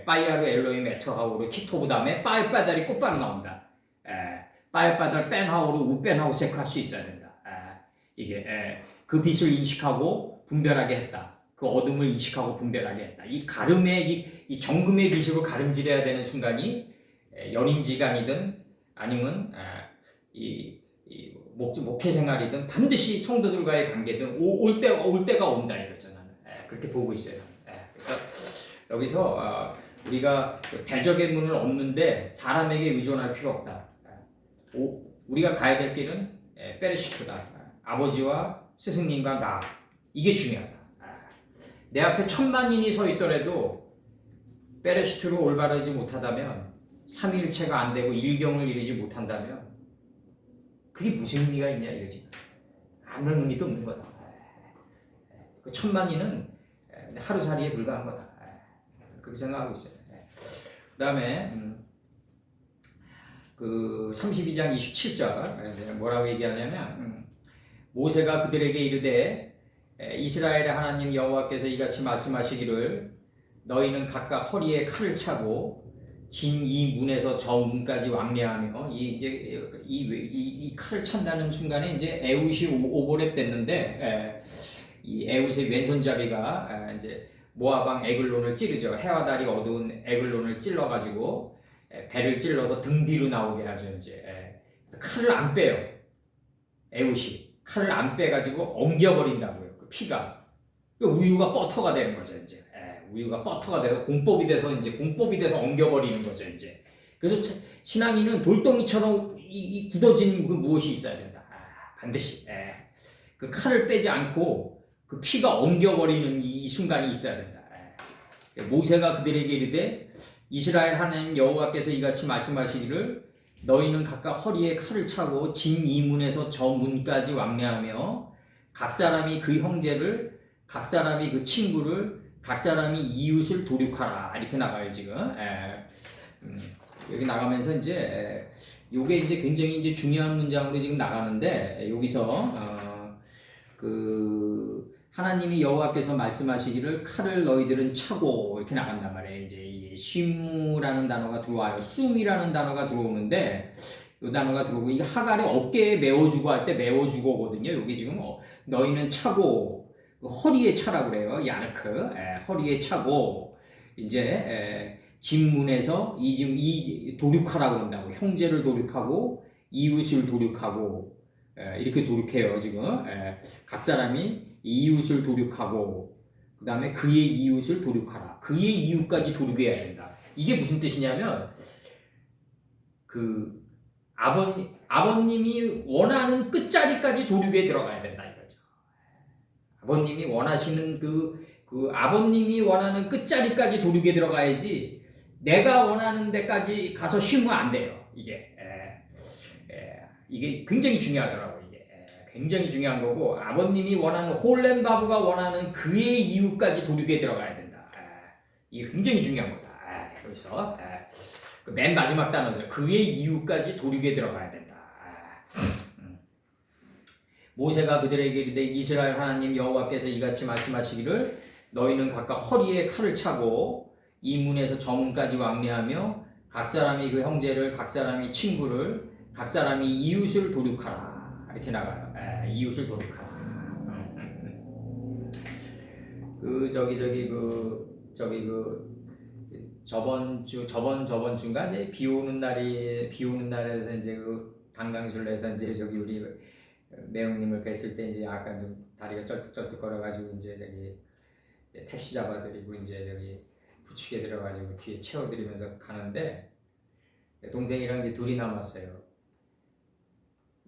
빠이아루 엘로임 에토하우로 키토브 다음에 빠이빠달이 꽃바로 나온다. 빠이빠달 뺀하우로 우뺀하우 세크할 수 있어야 된다. 이게 그 빚을 인식하고 분별하게 했다. 그 어둠을 인식하고 분별하게 했다. 이 가름의 이 정금의 빚으로 가름질해야 되는 순간이 연인지간이든 아니면 목회 생활이든 반드시 성도들과의 관계든 올 때가 온다 이거죠. 나는 그렇게 보고 있어요. 그래서 여기서 우리가 대적의 문을 얻는데 사람에게 의존할 필요 없다. 우리가 가야 될 길은 베레시투다. 아버지와 스승님과 나. 이게 중요하다. 내 앞에 1000만인이 서 있더라도 베레시투로 올바르지 못하다면, 삼위일체가 안 되고 일경을 이루지 못한다면 그게 무슨 의미가 있냐 이거지. 아무런 의미도 없는 거다. 그 1000만인은 하루살이에 불과한 거다. 그렇게 생각하고 있어요. 그 다음에 그 32장 27절 뭐라고 얘기하냐면 모세가 그들에게 이르되 이스라엘의 하나님 여호와께서 이같이 말씀하시기를 너희는 각각 허리에 칼을 차고 진 이 문에서 저 문까지 왕래하며 이 칼을 찬다는 순간에 이제 에웃이 오버랩 됐는데 이 에웃의 왼손잡이가 이제 모아방 에글론을 찌르죠. 해와 달이 어두운 에글론을 찔러가지고 배를 찔러서 등 뒤로 나오게 하죠. 이제 칼을 안 빼요. 에웃이 칼을 안 빼가지고 엉겨버린다고요. 그 피가 우유가 버터가 되는 거죠. 이제 우유가 버터가 돼서 공법이 돼서 엉겨버리는 거죠. 이제 그래서 신앙인은 돌덩이처럼 이 굳어진 그 무엇이 있어야 된다. 반드시 그 칼을 빼지 않고 그 피가 엉겨버리는 이 순간이 있어야 된다. 모세가 그들에게 이르되 이스라엘 하나님 여호와께서 이같이 말씀하시기를 너희는 각각 허리에 칼을 차고 진 이 문에서 저 문까지 왕래하며 각 사람이 그 형제를 각 사람이 그 친구를 각 사람이 이웃을 도륙하라 이렇게 나가요 지금. 여기 나가면서 이제 요게 이제 굉장히 이제 중요한 문장으로 지금 나가는데 여기서 그 하나님이 여호와께서 말씀하시기를 칼을 너희들은 차고 이렇게 나간단 말이에요. 이제 이 쉼무라는 단어가 들어와요. 숨이라는 단어가 들어오는데 이 단어가 들어오고 이 하갈의 어깨에 메워주고 할 때 메워주고거든요. 여기 지금 너희는 차고 허리에 차라고 그래요. 야르크 허리에 차고 이제 진문에서 이 도륙하라고 그런다고 형제를 도륙하고 이웃을 도륙하고 이렇게 도륙해요 지금. 각 사람이 이웃을 도륙하고 그 다음에 그의 이웃을 도륙하라. 그의 이웃까지 도륙해야 된다. 이게 무슨 뜻이냐면 그 아버님이 원하는 끝자리까지 도륙에 들어가야 된다 이거죠. 아버님이 원하시는 그 아버님이 원하는 끝자리까지 도륙에 들어가야지 내가 원하는 데까지 가서 쉬면 안 돼요. 이게 굉장히 중요하더라고요. 굉장히 중요한 거고 아버님이 원하는 홀렘바브가 원하는 그의 이웃까지 도륙에 들어가야 된다. 이게 굉장히 중요한 거다. 여기서 맨 마지막 단어죠. 그의 이웃까지 도륙에 들어가야 된다. 모세가 그들에게 이르되 이스라엘 하나님 여호와께서 이같이 말씀하시기를 너희는 각각 허리에 칼을 차고 이 문에서 저 문까지 왕래하며 각 사람이 그 형제를 각 사람이 친구를 각 사람이 이웃을 도륙하라 이렇게 나가요. 이웃을 도륙하라. 저번 주인가 이제 비 오는 날에서 이제 그 강강술래에서 이제 저기 우리 매형님을 뵀을 때 이제 약간 좀 다리가 쩔뚝쩔뚝 걸어가지고 이제 저기 택시 잡아드리고 이제 저기 부축에 들어가지고 뒤에 채워드리면서 가는데 동생이랑 이제 둘이 남았어요.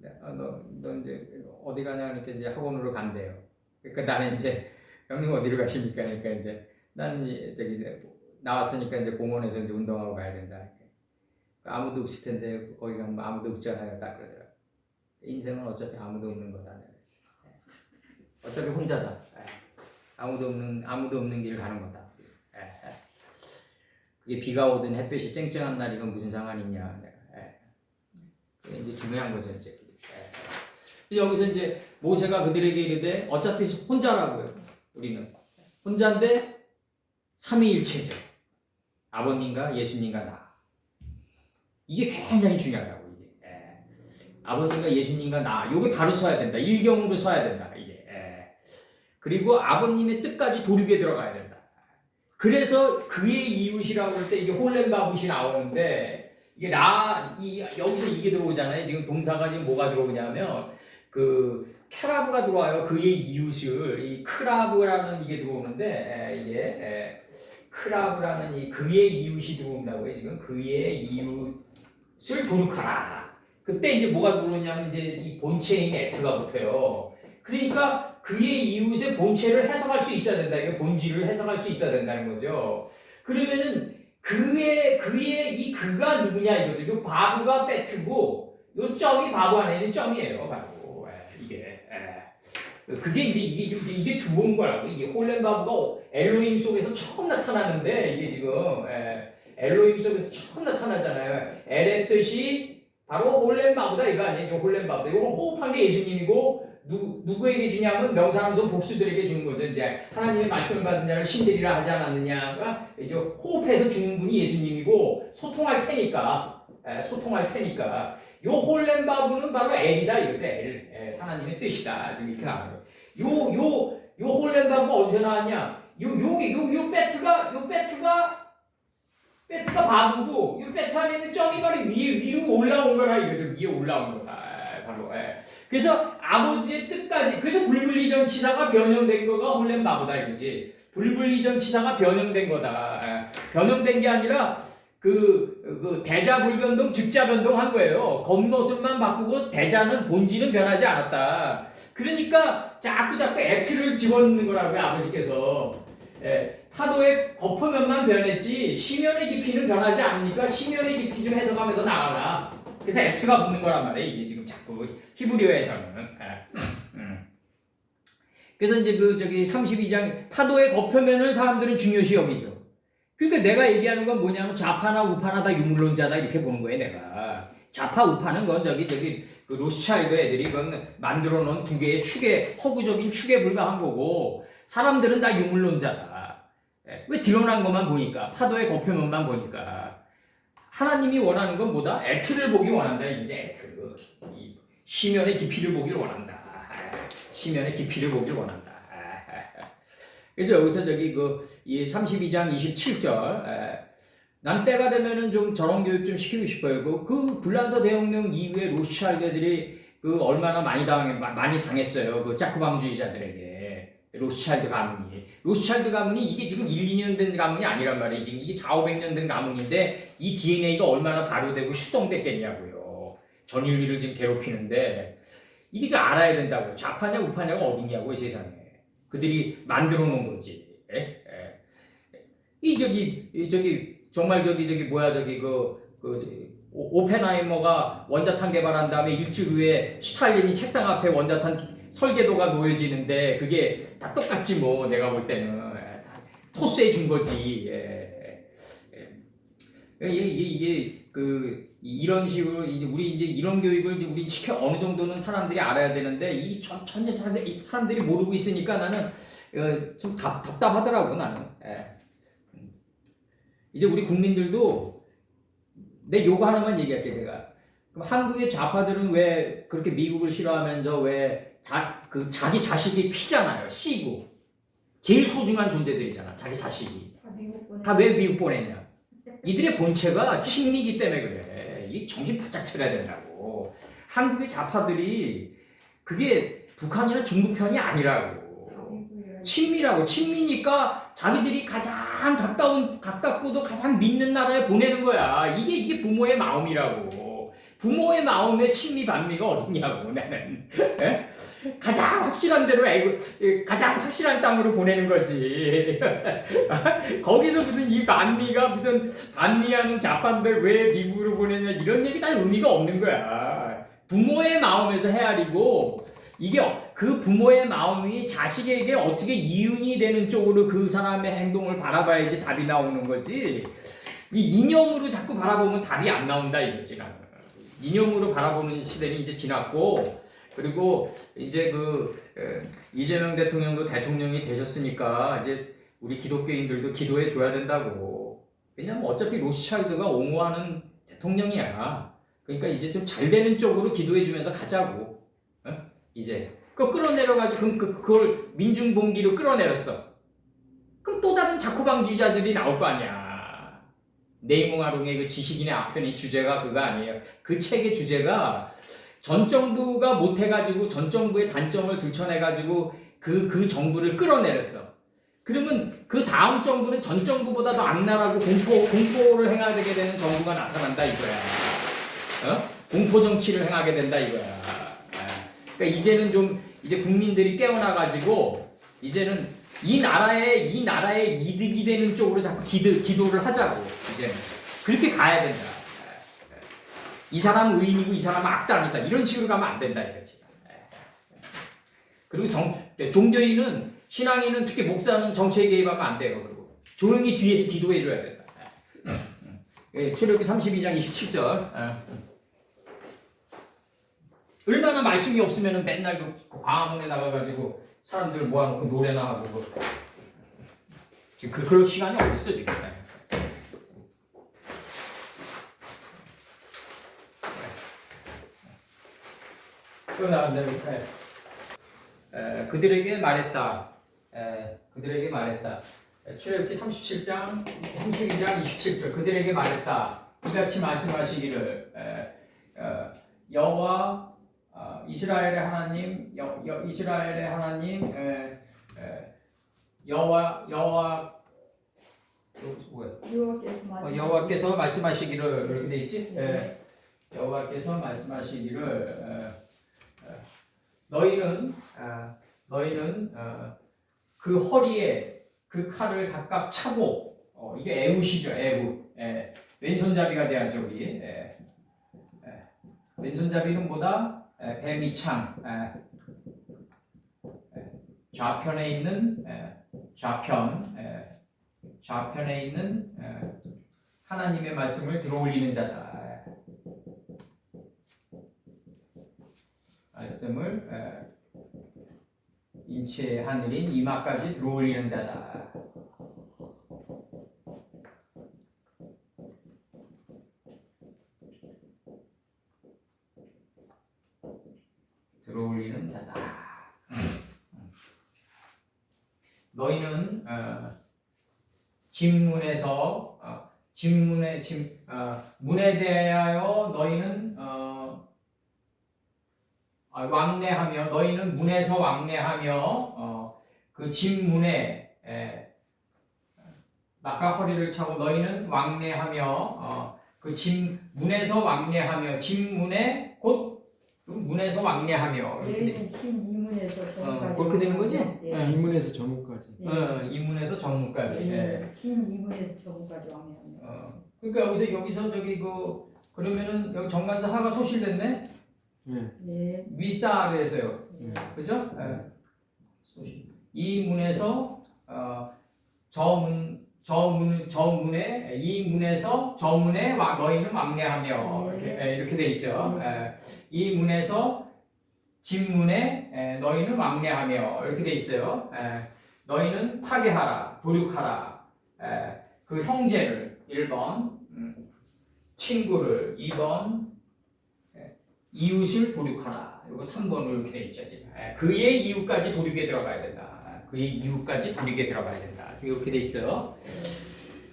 너 이제 어디 가냐 하니까 이제 학원으로 간대요. 그러니까 나는 이제 형님 어디로 가십니까? 그러니까 이제 나는 저기 나왔으니까 이제 공원에서 이제 운동하고 가야 된다. 아무도 없을 텐데 거기 가면 아무도 없잖아요. 딱 그러더라. 인생은 어차피 아무도 없는 거다. 그랬어. 어차피 혼자다. 아무도 없는 길 가는 거다. 그게 비가 오든 햇볕이 쨍쨍한 날이건 무슨 상관이 있냐. 그게 이제 중요한 거죠 이제. 여기서 이제 모세가 그들에게 이르되 어차피 혼자라고요. 우리는 혼자인데 삼위일체죠. 아버님과 예수님과 나. 이게 굉장히 중요하다고 이게. 아버님과 예수님과 나. 요게 바로 서야 된다. 일경으로 서야 된다. 이게. 그리고 아버님의 뜻까지 도륙에 들어가야 된다. 그래서 그의 이웃이라고 할 때 이게 홀렘바붓이 나오는데 이게 여기서 이게 들어오잖아요. 지금 동사가 지금 뭐가 들어오냐면 그 캐라브가 들어와요. 그의 이웃을 이 크라브라는 이게 들어오는데 이게 크라브라는 이 그의 이웃이 들어온다고요. 지금 그의 이웃을 도륙하라. 그때 이제 뭐가 들어오냐면 이제 이 본체인 에트가 붙어요. 그러니까 그의 이웃의 본체를 해석할 수 있어야 된다. 이게 본질을 해석할 수 있어야 된다는 거죠. 그러면은 그의 이 그가 누구냐 이거죠. 요 바브가 배트고 요 점이 바브 안에 있는 점이에요. 바로 이게 그게 이제 이게 들어온 거라고. 이게 홀렘바브가 엘로힘 속에서 처음 나타나는데 이게 지금 엘로힘 속에서 처음 나타나잖아요. 엘의 뜻이 바로 홀렘바브다 이거 아니에요. 홀렘바브. 이거 호흡한 게 예수님이고 누구에게 주냐면 명사함수 복수들에게 주는 거죠. 이제 하나님의 말씀을 받은 자를 신들이라 하지 않았느냐가 이제 호흡해서 주는 분이 예수님이고 소통할 테니까 요 홀렘바브는 바로 엘이다 이거죠. 엘. 하나님의 뜻이다. 지금 이렇게 나와요. 요 홀렘바브가 어디서 나왔냐? 요 배트가 바브고 요 배트 안에 있는 점이 바로 위로 올라온 거라 이거죠. 위에 올라온 거다. 바로. 그래서 아버지의 뜻까지. 그래서 불분리전 치사가 변형된 거가 홀렘바브다 이거지. 불분리전 치사가 변형된 거다. 변형된 게 아니라 그 대자 불변동 즉자 변동한 거예요. 겉모습만 바꾸고 대자는 본질은 변하지 않았다. 그러니까 자꾸 에트를 집어넣는 거라고요. 아버지께서 파도의 거표면만 변했지 심연의 깊이는 변하지 않으니까 심연의 깊이 좀 해석하면서 나와라. 그래서 F가 붙는 거란 말이에요. 이게 지금 자꾸 히브리어에서는. 그래서 이제 그 저기 32장 파도의 거표면을 사람들은 중요시 여기죠. 그러니까 내가 얘기하는 건 뭐냐면 좌파나 우파나 다 유물론자다 이렇게 보는 거예요. 내가 좌파 우파는 건 저기 그 로스차일드 애들이 그건 만들어 놓은 두 개의 축에 허구적인 축에 불과한 거고 사람들은 다 유물론자다. 왜 드러난 것만 보니까 파도의 거표면만 보니까 하나님이 원하는 건 뭐다? 에트를 보기 원한다. 이제 에트 이 심연의 깊이를 보기를 원한다. 심연의 깊이를 보기를 원한다. 그래서 여기서 저기 이 32장 27절 난 때가 되면은 좀 저런 교육 좀 시키고 싶어요. 그 불란서 대혁명 이후에 로스차일드들이 얼마나 많이 당했어요. 그 자코방주의자들에게 로스차일드 가문이. 로스차일드 가문이 이게 지금 1, 2년 된 가문이 아니란 말이에요. 지금 이게 4, 500년 된 가문인데 이 DNA가 얼마나 발효되고 수정됐겠냐고요. 전 인류를 지금 괴롭히는데 이게 좀 알아야 된다고. 좌파냐 우파냐가 어디냐고 세상에. 그들이 만들어 놓은 거지. 이 저기 정말 저기 뭐야 저기 오펜하이머가 원자탄 개발한 다음에 일주일 후에 스탈린이 책상 앞에 원자탄 설계도가 놓여지는데 그게 다 똑같지 뭐 내가 볼 때는 토스해 준 거지. 이게 이런 식으로 우리 이제 이런 교육을 우리 어느 정도는 사람들이 알아야 되는데 전혀 사람들이 모르고 있으니까 나는 좀 답답하더라고 나는. 이제 우리 국민들도 내 요거 하나만 얘기할게 내가. 그럼 한국의 좌파들은 왜 그렇게 미국을 싫어하면서 왜 자기 자식이 피잖아요. 씨고 제일 소중한 존재들이잖아. 자기 자식이 다 왜 미국 보냈냐? 이들의 본체가 친미이기 때문에 그래. 이 정신 바짝 차려야 된다고. 한국의 좌파들이 그게 북한이나 중국 편이 아니라고. 친미라고. 친미니까 자기들이 가장 가깝고도 가장 믿는 나라에 보내는 거야. 이게 부모의 마음이라고. 부모의 마음에 친미 반미가 어딨냐고 나는. 가장 확실한 대로 가장 확실한 땅으로 보내는 거지. 거기서 무슨 이 반미가 무슨 반미하는 좌파인데 왜 미국으로 보내냐 이런 얘기 다 의미가 없는 거야. 부모의 마음에서 헤아리고 이게 그 부모의 마음이 자식에게 어떻게 이윤이 되는 쪽으로 그 사람의 행동을 바라봐야지 답이 나오는 거지. 이 이념으로 자꾸 바라보면 답이 안 나온다 이거지 나는. 이념으로 바라보는 시대는 이제 지났고 그리고 이제 이재명 대통령도 대통령이 되셨으니까 이제 우리 기독교인들도 기도해 줘야 된다고. 왜냐면 어차피 로스차일드가 옹호하는 대통령이야. 그러니까 이제 좀 잘 되는 쪽으로 기도해 주면서 가자고. 이제 그거 끌어내려가지고 그걸 민중봉기로 끌어내렸어. 그럼 또 다른 자코방주의자들이 나올 거 아니야. 네이몽아롱의 그 지식인의 아편의 주제가 그거 아니에요. 그 책의 주제가 전 정부가 못해가지고 전 정부의 단점을 들춰내가지고 그 정부를 끌어내렸어. 그러면 그 다음 정부는 전 정부보다 더 악랄하고 공포를 행하게 되는 정부가 나타난다 이거야. 공포 정치를 행하게 된다 이거야. 그러니까 이제는 좀 이제 국민들이 깨어나가지고 이제는 이 나라의 이득이 되는 쪽으로 자꾸 기도를 하자고. 이제 그렇게 가야 된다. 이 사람은 의인이고 이 사람은 악당이다. 이런 식으로 가면 안 된다 이거지. 그리고 종교인은 신앙인은 특히 목사는 정치에 개입하면 안 돼요. 그리고 조용히 뒤에서 기도해 줘야 된다. 출애굽기 32장 27절. 얼마나 말씀이 없으면 맨날 그 광화문에 나가가지고 사람들 모아놓고 노래나 하고 지금 그럴 시간이 어딨어 지금. 또 나온다니까. 그들에게 말했다. 출애굽기 37장 32장 27절 그들에게 말했다. 이같이 말씀하시기를 여호와 이스라엘의 하나님 여호와께서 말씀하시기를 이렇게 돼 있지? 여호와께서 말씀하시기를 너희는 그 허리에 그 칼을 각각 차고 이게 에웃이죠. 에웃. 왼손잡이가 돼야죠. 우리. 왼손잡이는 뭐다? 뱀이창. 좌편에 있는 좌편에 있는 하나님의 말씀을 들어올리는 자다. 말씀을 인체 하늘인 이마까지 들어올리는 자다. 들어올리는 자다. 너희는 문에 대하여 너희는 왕래하며 너희는 문에서 왕래하며 그 집문에 아까 허리를 차고 너희는 왕래하며 그 집문에서 왕래하며 집문에 곧 문에서 왕래하며 여기는 진이문에서 정문까지 그렇게 되는 거지? 예. 이문에서 정문까지. 이문에서 정문까지. 진이문에서 정문까지 왕래합니다. 그러니까 여기서 저기 그러면은 여기 정관사 하가 소실됐네. 네. 윗사 아래에서요. 네. 그죠? 소실. 이 문에서 저문에 이 문에서 저문에 너희는 왕래하며 이렇게 돼 있죠. 이 문에서 집문에 너희는 왕래하며 이렇게 돼 있어요. 너희는 타개하라, 도륙하라. 그 형제를 1번, 친구를 2번, 이웃을 도륙하라. 이거 3번으로 이렇게 돼 있죠. 지금. 그의 이웃까지 도륙에 들어가야 된다. 그의 이웃까지 도륙에 들어가야 된다. 이렇게 돼 있어요.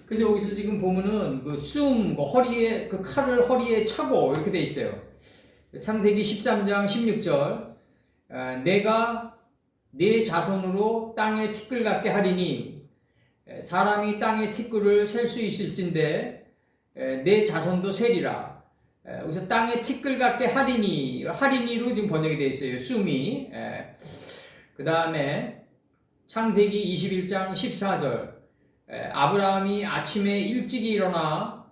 그래서 여기서 지금 보면은 허리에 그 칼을 허리에 차고 이렇게 돼 있어요. 창세기 13장 16절. 내가 네 자손으로 땅에 티끌 같게 하리니 사람이 땅에 티끌을 셀 수 있을진데 내 자손도 세리라. 여기서 땅에 티끌 같게 하리니로 지금 번역이 되어 있어요. 숨이. 그 다음에 창세기 21장 14절. 아브라함이 아침에 일찍이 일어나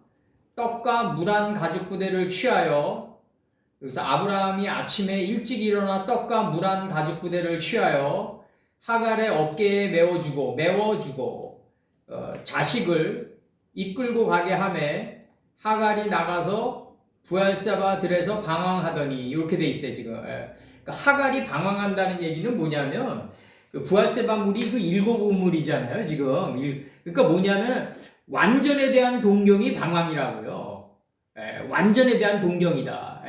떡과 물 한 가죽 부대를 취하여, 여기서 아브라함이 아침에 일찍 일어나 떡과 물 한 가죽 부대를 취하여 하갈의 어깨에 메워주고 자식을 이끌고 가게 하매 하갈이 나가서 부엘세바 들에서 방황하더니 이렇게 돼 있어요. 지금 그러니까 하갈이 방황한다는 얘기는 뭐냐면 부엘세바 물이 그 7 우물이잖아요. 지금 그러니까 뭐냐면 완전에 대한 동경이 방황이라고요. 완전에 대한 동경이다.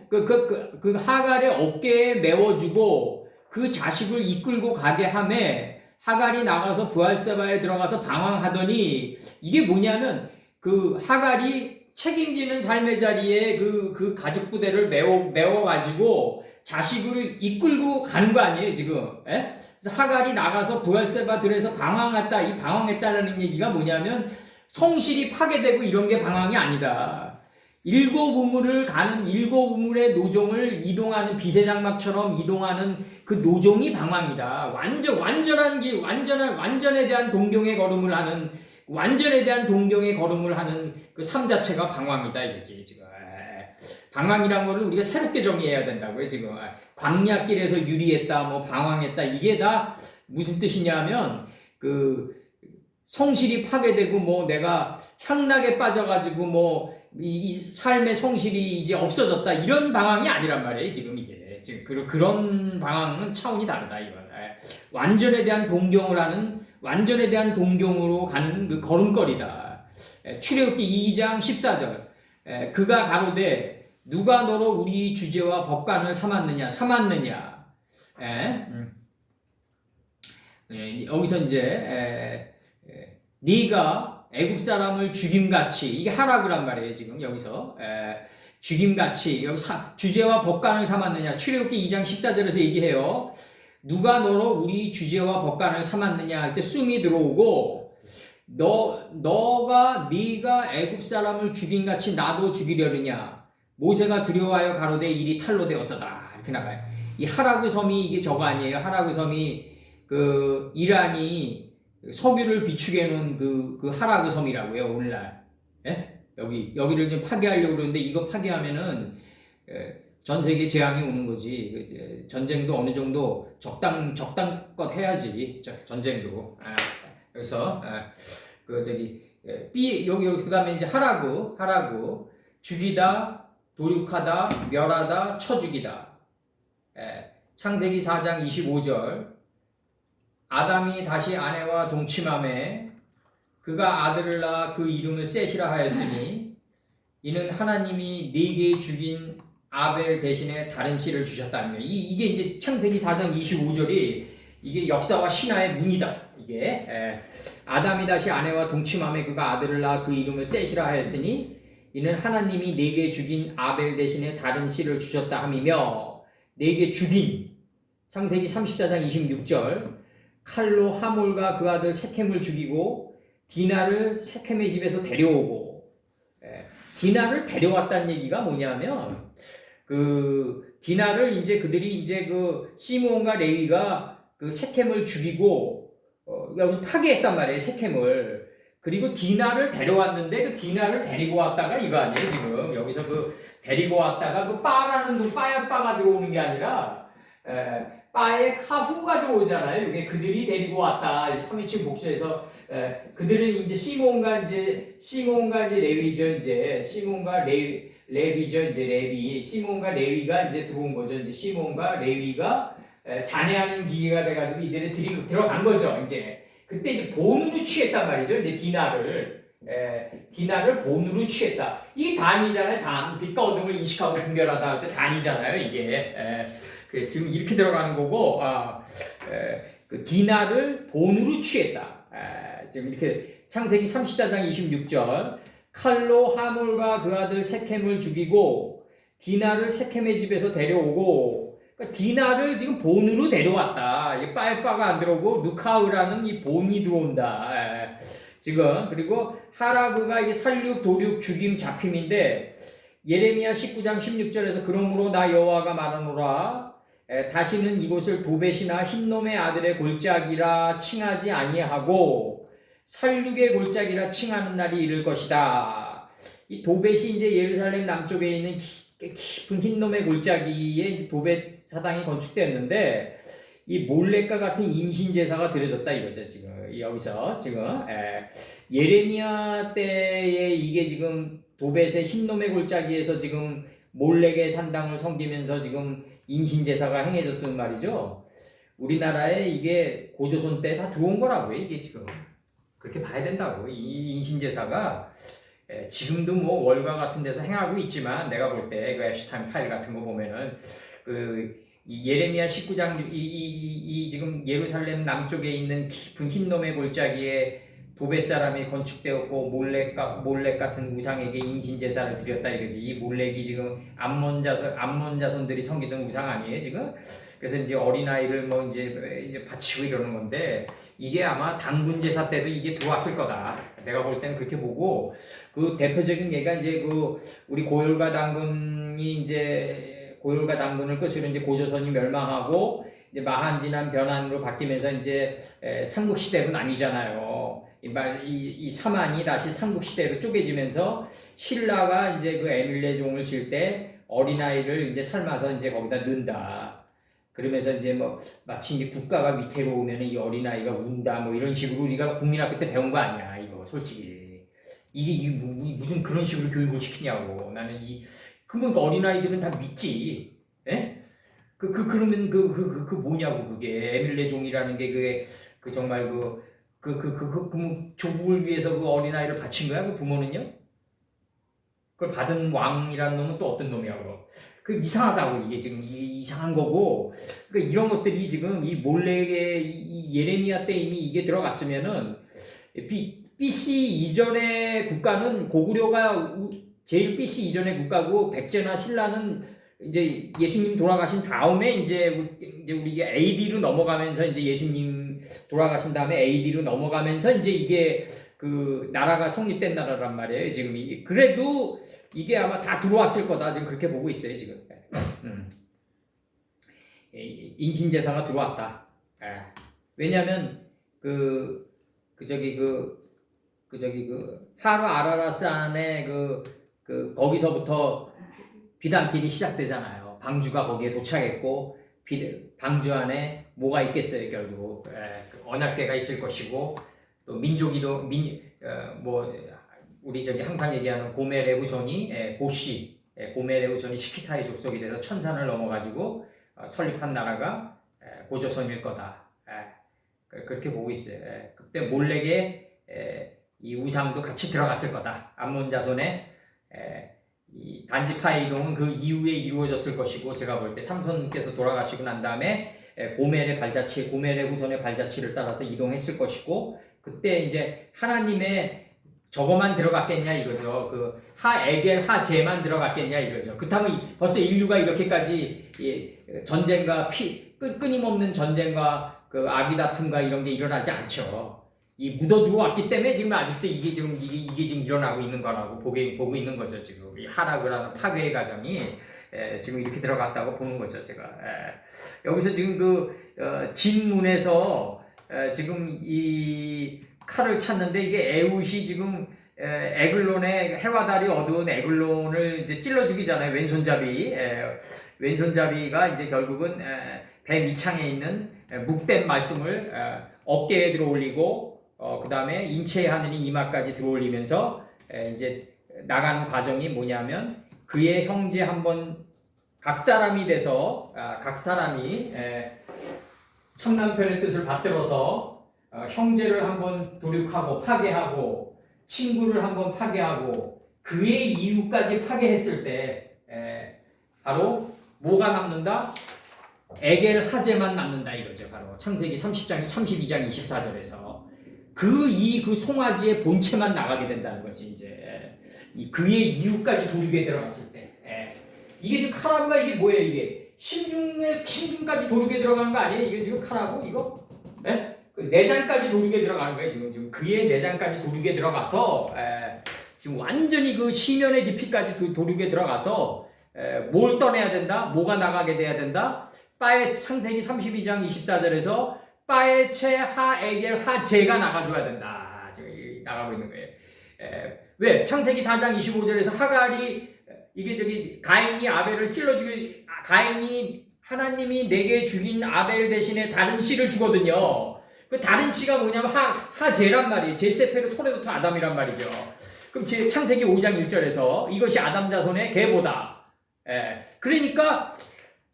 그 하갈의 어깨에 메워주고 그 자식을 이끌고 가게 하매 하갈이 나가서 부엘세바에 들어가서 방황하더니 이게 뭐냐면 그 하갈이 책임지는 삶의 자리에 그 가죽 부대를 메워가지고 자식을 이끌고 가는 거 아니에요, 지금. 그래서 하갈이 나가서 부엘세바 들에서 이 방황했다라는 얘기가 뭐냐면 성실이 파괴되고 이런 게 방황이 아니다. 7 우물을 가는 7 우물의 노종을 이동하는 비세장막처럼 이동하는 그 노종이 방황이다. 완전에 대한 동경의 걸음을 하는 그 삶 자체가 방황이다 이거지 지금. 방황이란 거를 우리가 새롭게 정의해야 된다고요 지금. 광야길에서 유리했다, 방황했다 이게 다 무슨 뜻이냐면 그 성실이 파괴되고 내가 향락에 빠져가지고 이 삶의 성실이 이제 없어졌다 이런 방황이 아니란 말이에요 지금 이게. 지금 그런 방황은 차원이 다르다 이건. 완전에 대한 동경으로 가는 그 걸음걸이다. 출애굽기 2장 14절. 그가 가로되 누가 너로 우리 주제와 법관을 삼았느냐. 여기서 이제 네가 애굽 사람을 죽임같이 이게 하라고란 말이에요 지금 여기서. 죽임같이 여기 주제와 법관을 삼았느냐. 출애굽기 2장 14절에서 얘기해요. 누가 너로 우리 주제와 법관을 삼았느냐 할 때 숨이 들어오고 네가 애굽 사람을 죽임같이 나도 죽이려느냐. 모세가 두려워하여 가로되 일이 탈로 되었도다 이렇게 나가요. 이 하라그 섬이 이게 저거 아니에요. 하라그 섬이 그 이란이 석유를 비축해 놓은 그 하라그 섬이라고요, 오늘날. 예? 여기를 지금 파괴하려고 그러는데 이거 파괴하면은 전 세계 재앙이 오는 거지. 전쟁도 어느 정도 적당껏 해야지. 전쟁도. 그래서 여기 그다음에 이제 하라구 죽이다, 도륙하다, 멸하다, 쳐 죽이다. 창세기 4장 25절. 아담이 다시 아내와 동침하매 그가 아들을 낳아 그 이름을 셋이라 하였으니 이는 하나님이 네게 죽인 아벨 대신에 다른 씨를 주셨다는 거예요. 이게 이제 창세기 4장 25절이 이게 역사와 신화의 문이다. 이게 아담이 다시 아내와 동침하며 그가 아들을 낳아 그 이름을 셋이라 하였으니 이는 하나님이 네게 죽인 아벨 대신에 다른 씨를 주셨다 함이며 네게 죽인 창세기 34장 26절 칼로 하몰과 그 아들 세켐을 죽이고 디나를 세켐의 집에서 데려오고 디나를 데려왔다는 얘기가 뭐냐면 그 디나를 이제 그들이 이제 그 시므온과 레위가 그 세켐을 죽이고 여기서 파괴했단 말이에요. 세켐을. 그리고 디나를 데려왔는데 그 디나를 데리고 왔다가 이거 아니에요. 지금 여기서 그 데리고 왔다가 그 빠라는 빠야빠가 들어오는 게 아니라 빠에 카후가 들어오잖아요. 이게 그들이 데리고 왔다. 3인칭 복수해서 그들은 이제 시몬과 이제 레위죠. 이제 시몬과 레위죠. 이제 레위. 시몬과 레위가 이제 들어온 거죠. 이제 시몬과 레위가 잔해하는 기계가 돼가지고 이들이 들어간 거죠. 이제 그때 이제 본으로 취했단 말이죠. 이제 디나를 본으로 취했다. 이게 단이잖아요. 단. 빛과 어둠을 인식하고 분별하다 할 때 단이잖아요. 이게. 지금 이렇게 들어가는 거고, 그 디나를 본으로 취했다. 지금 이렇게 창세기 34장 26절 칼로 하몰과 그 아들 세켐을 죽이고 디나를 세켐의 집에서 데려오고, 그러니까 디나를 지금 본으로 데려왔다. 이 빠에빠가 안 들어오고 누카우라는 이 본이 들어온다. 지금 그리고 하라그가 이게 살육, 도륙, 죽임, 잡힘인데 예레미야 19장 16절에서 그러므로 나 여호와가 말하노라. 다시는 이곳을 도벳이나 흰놈의 아들의 골짜기라 칭하지 아니하고 살육의 골짜기라 칭하는 날이 이를 것이다. 이 도벳이 이제 예루살렘 남쪽에 있는 깊은 흰놈의 골짜기에 도벳 사당이 건축되었는데 이 몰렉과 같은 인신 제사가 드려졌다 이거죠. 지금 여기서 지금 예레미야 때에 이게 지금 도벳의 흰놈의 골짜기에서 지금 몰렉의 산당을 섬기면서 지금 인신제사가 행해졌으면 말이죠. 우리나라에 이게 고조선 때 다 들어온 거라고요. 이게 지금 그렇게 봐야 된다고. 이 인신제사가 지금도 뭐 월가 같은 데서 행하고 있지만 내가 볼 때 그 앱스타인 파일 같은 거 보면은 이 예레미야 19장 이 지금 예루살렘 남쪽에 있는 깊은 흰놈의 골짜기에 도벳 사람이 건축되었고 몰렉 같은 우상에게 인신 제사를 드렸다 이거지. 이 몰렉이 지금 암몬 자손들이 섬기던 우상 아니에요 지금? 그래서 이제 어린아이를 뭐 이제 바치고 이러는 건데 이게 아마 당군 제사 때도 이게 들어왔을 거다. 내가 볼 때는 그렇게 보고 그 대표적인 예가 이제 그 우리 고혈과 당군을 끝으로 이제 고조선이 멸망하고 이제 마한지난 변한으로 바뀌면서 이제 삼국 시대로 나뉘잖아요. 이 사만이 다시 삼국 시대로 쪼개지면서 신라가 이제 그 에밀레종을 질 때 어린아이를 이제 삶아서 이제 거기다 넣는다. 그러면서 이제 뭐 마치 이제 국가가 위태로우면 이 어린아이가 운다 뭐 이런 식으로 우리가 국민학교 때 배운 거 아니야 이거 솔직히. 이게 무슨 그런 식으로 교육을 시키냐고. 나는 그러면 어린아이들은 다 믿지. 예? 그러면 그 뭐냐고 그게 에밀레종이라는 게 그게 정말 조국을 위해서 그 어린아이를 바친 거야 그 부모는요? 그걸 받은 왕이라는 놈은 또 어떤 놈이야 그 이상하다고 이게 지금 이상한 거고. 그러니까 이런 것들이 지금 이 몰렉의 이 예레미야 때 이미 이게 들어갔으면은 BC 이전의 국가는 고구려가 제일 BC 이전의 국가고 백제나 신라는 이제 예수님 돌아가신 다음에 이제 우리가 AD로 넘어가면서 이제 예수님 돌아가신 다음에 AD로 넘어가면서 이제 이게 그 나라가 성립된 나라란 말이에요. 지금 그래도 이게 아마 다 들어왔을 거다. 지금 그렇게 보고 있어요. 지금 인신제사가 들어왔다. 왜냐하면 하루 아라라산의 거기서부터 비단길이 시작되잖아요. 방주가 거기에 도착했고 방주 안에 뭐가 있겠어요 결국 그 언약궤가 있을 것이고 또 민족이도 우리 항상 얘기하는 고멜의 후손이 고멜의 후손이 시키타의 족속이 돼서 천산을 넘어가지고 설립한 나라가 고조선일 거다. 그렇게 보고 있어요. 그때 몰렉의 이 우상도 같이 들어갔을 거다. 암몬 자손의 이 단지파 이동은 그 이후에 이루어졌을 것이고 제가 볼 때 삼손께서 돌아가시고 난 다음에 고멜의 후손의 발자취를 따라서 이동했을 것이고 그때 이제 하나님의 저거만 들어갔겠냐 이거죠. 그 하에겔 하제만 들어갔겠냐 이거죠. 그렇다면 벌써 인류가 이렇게까지 전쟁과 끊임없는 전쟁과 그 악의 다툼과 이런 게 일어나지 않죠. 이 묻어 들어왔기 때문에 지금 아직도 이게 지금 일어나고 있는 거라고 보고 있는 거죠. 지금 이 하락을 하는 파괴의 과정이 지금 이렇게 들어갔다고 보는 거죠. 제가 여기서 지금 진문에서 지금 이 칼을 찾는데 이게 에웃이 지금 에글론의 해와 달이 어두운 에글론을 이제 찔러 죽이잖아요. 왼손잡이가 이제 결국은 배 밑창에 있는 묵된 말씀을 어깨에 들어올리고 그 다음에 인체의 하늘이 이마까지 들어올리면서 이제 나가는 과정이 뭐냐면 그의 형제 한번 각 사람이 돼서 각 사람이 참남편의 뜻을 받들어서 형제를 한번 도륙하고 파괴하고 친구를 한번 파괴하고 그의 이유까지 파괴했을 때 바로 뭐가 남는다? 에겔 하제만 남는다 이거죠. 바로 창세기 32장 24절에서 그 송아지의 본체만 나가게 된다는 거지. 이제 그의 이유까지 도륙에 들어갔을 때 이게 지금 카라브가 이게 뭐예요? 이게 심중까지 도륙에 들어가는 거 아니에요? 이게 지금 카라브 이거? 그 내장까지 도륙에 들어가는 거예요. 지금 그의 내장까지 도륙에 들어가서 지금 완전히 그 시면의 깊이까지 도륙에 들어가서 뭘 떠내야 된다? 뭐가 나가게 돼야 된다? 창세기 32장 24절에서 빠에체 하에겔 하제가 나가줘야 된다. 지금 나가고 있는 거예요. 왜? 창세기 4장 25절에서 하갈이 가인이 아벨을 찔러 죽이 가인이 하나님이 내게 죽인 아벨 대신에 다른 씨를 주거든요. 그 다른 씨가 뭐냐면 하제란 말이에요. 제세페르 토레도트 아담이란 말이죠. 그럼 창세기 5장 1절에서 이것이 아담 자손의 계보다. 그러니까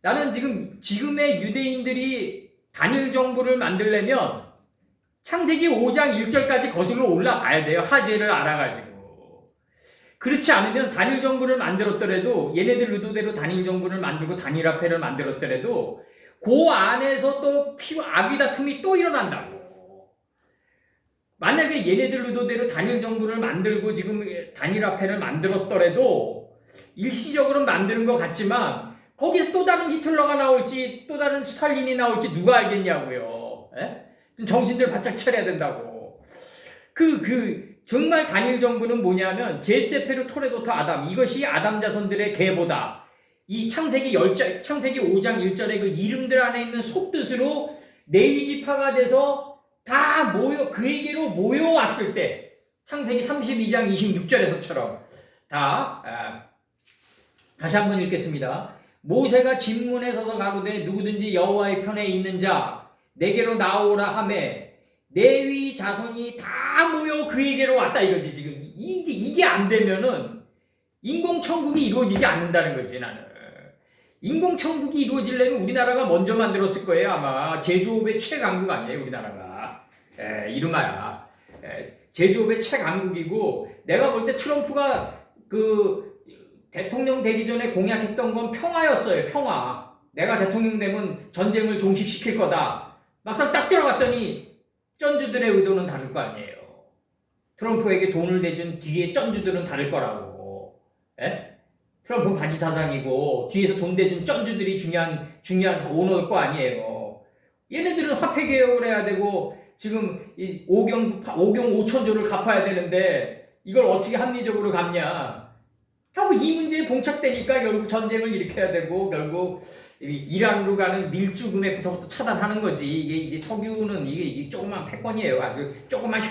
나는 지금의 유대인들이 단일 정부를 만들려면 창세기 5장 1절까지 거슬러 올라가야 돼요. 하제를 알아가지고. 그렇지 않으면 단일 정부를 만들었더라도 얘네들 의도대로 단일 정부를 만들고 단일화폐를 만들었더라도 그 안에서 또 악의 다툼이 또 일어난다고. 만약에 얘네들 의도대로 단일 정부를 만들고 지금 단일화폐를 만들었더라도 일시적으로 만드는 것 같지만 거기에 또 다른 히틀러가 나올지 또 다른 스탈린이 나올지 누가 알겠냐고요. 정신들 바짝 차려야 된다고. 정말 단일 정부는 뭐냐면 제세페르 토레도트 아담 이것이 아담 자손들의 계보다. 이 창세기 5장 1절의 그 이름들 안에 있는 속뜻으로 네이지파가 돼서 다 그에게로 모여왔을 때 창세기 32장 26절에서처럼 다시 한번 읽겠습니다. 모세가 진문에 서서 가로되 누구든지 여호와의 편에 있는 자 내게로 나오라 하매 레위 자손이 다 모여 그에게로 왔다 이거지. 지금 이게 안 되면은 인공천국이 이루어지지 않는다는 거지. 나는 인공천국이 이루어지려면 우리나라가 먼저 만들었을 거예요. 아마 제조업의 최강국 아니에요 우리나라가. 이름하야 제조업의 최강국이고 내가 볼 때 트럼프가 대통령 되기 전에 공약했던 건 평화였어요. 평화. 내가 대통령 되면 전쟁을 종식시킬 거다. 막상 딱 들어갔더니 쩐주들의 의도는 다를 거 아니에요. 트럼프에게 돈을 내준 뒤에 쩐주들은 다를 거라고. 트럼프는 바지 사장이고 뒤에서 돈 대준 쩐주들이 중요한 오너일 거 아니에요. 얘네들은 화폐 개혁을 해야 되고 지금 5경 5천조를 갚아야 되는데 이걸 어떻게 합리적으로 갚냐. 결국 이 문제에 봉착되니까 결국 전쟁을 일으켜야 되고 결국 이란으로 가는 밀주 금액서부터 차단하는 거지. 이게 석유는 이게 조그만 패권이에요. 아주 조그만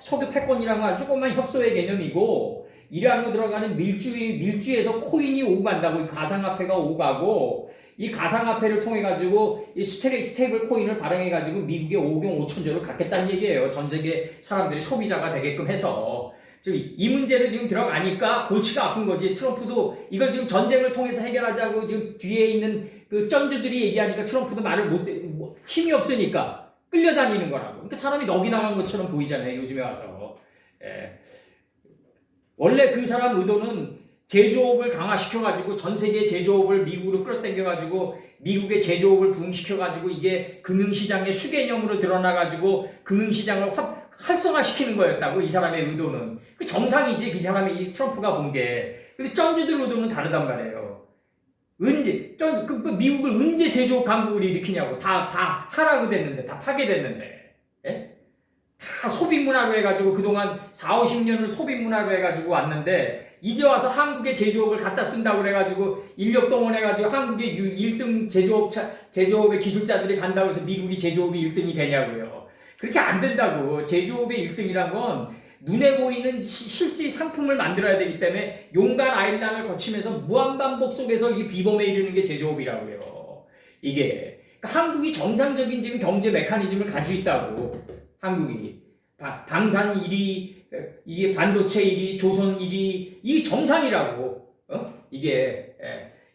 석유 패권이라고 아주 조그만 협소의 개념이고, 이란으로 들어가는 밀주에서 코인이 오고 간다고, 이 가상화폐가 오고 가고, 이 가상화폐를 통해 가지고 이 스테이블 코인을 발행해 가지고 미국에 5경 5천조를 갖겠다는 얘기예요. 전 세계 사람들이 소비자가 되게끔 해서. 지금 이 문제를 지금 들어가니까 골치가 아픈 거지. 트럼프도 이걸 지금 전쟁을 통해서 해결하자고 지금 뒤에 있는 그 쩐주들이 얘기하니까 트럼프도 말을 힘이 없으니까 끌려다니는 거라고. 그러니까 사람이 넋이 나간 것처럼 보이잖아요. 요즘에 와서. 예. 원래 그 사람 의도는 제조업을 강화시켜가지고 전 세계 제조업을 미국으로 끌어당겨가지고 미국의 제조업을 부흥시켜가지고 이게 금융시장의 수개념으로 드러나가지고 금융시장을 활성화시키는 거였다고, 이 사람의 의도는. 그 정상이지, 그 사람이 이 트럼프가 본 게. 근데 쩐주들 의도는 다르단 말이에요. 미국을 언제 제조업 강국을 일으키냐고. 다 하라고 됐는데, 다 파괴됐는데. 예? 다 소비문화로 해가지고 그동안 40-50년을 소비문화로 해가지고 왔는데, 이제 와서 한국의 제조업을 갖다 쓴다고 그래가지고 인력 동원해가지고 한국의 1등 제조업의 기술자들이 간다고 해서 미국이 제조업이 1등이 되냐고요. 그렇게 안 된다고. 제조업의 1등이란 건 눈에 보이는 실제 상품을 만들어야 되기 때문에 용간 아일란을 거치면서 무한반복 속에서 이 비범에 이르는 게 제조업이라고요. 이게. 그러니까 한국이 정상적인 지금 경제 메커니즘을 가지고 있다고. 한국이. 방산 1위, 이게 반도체 1위, 조선 1위, 이게 정상이라고. 이게.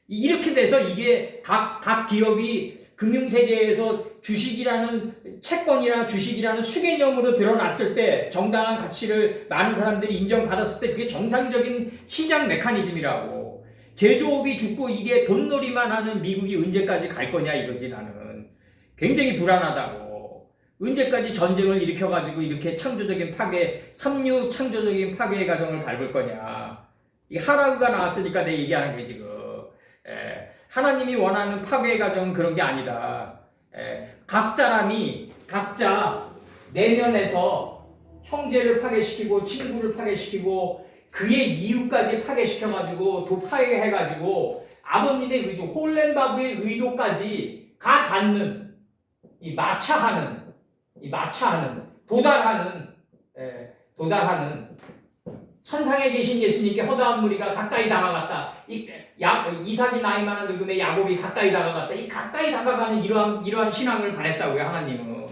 이렇게 돼서 이게 각 기업이 금융세계에서 주식이라는 채권이나 주식이라는 수개념으로 드러났을 때, 정당한 가치를 많은 사람들이 인정받았을 때, 그게 정상적인 시장 메커니즘이라고. 제조업이 죽고 이게 돈놀이만 하는 미국이 언제까지 갈 거냐 이거지. 나는 굉장히 불안하다고. 언제까지 전쟁을 일으켜가지고 이렇게 창조적인 파괴, 삼류 창조적인 파괴의 과정을 밟을 거냐. 이 하라우가 나왔으니까 내 얘기하는 게 지금. 하나님이 원하는 파괴의 과정은 그런 게 아니다. 각 사람이 각자 내면에서 형제를 파괴시키고 친구를 파괴시키고 그의 이유까지 파괴시켜가지고 또 파괴해가지고 아버님의 의도, 홀렌바브의 의도까지 가 닿는 이 마차하는 도달하는 천상에 계신 예수님께 허다한 무리가 가까이 다가갔다. 이삭이 나이 많은 늙음에 야곱이 가까이 다가갔다. 이 가까이 다가가는 이러한 신앙을 바랬다고요, 하나님은.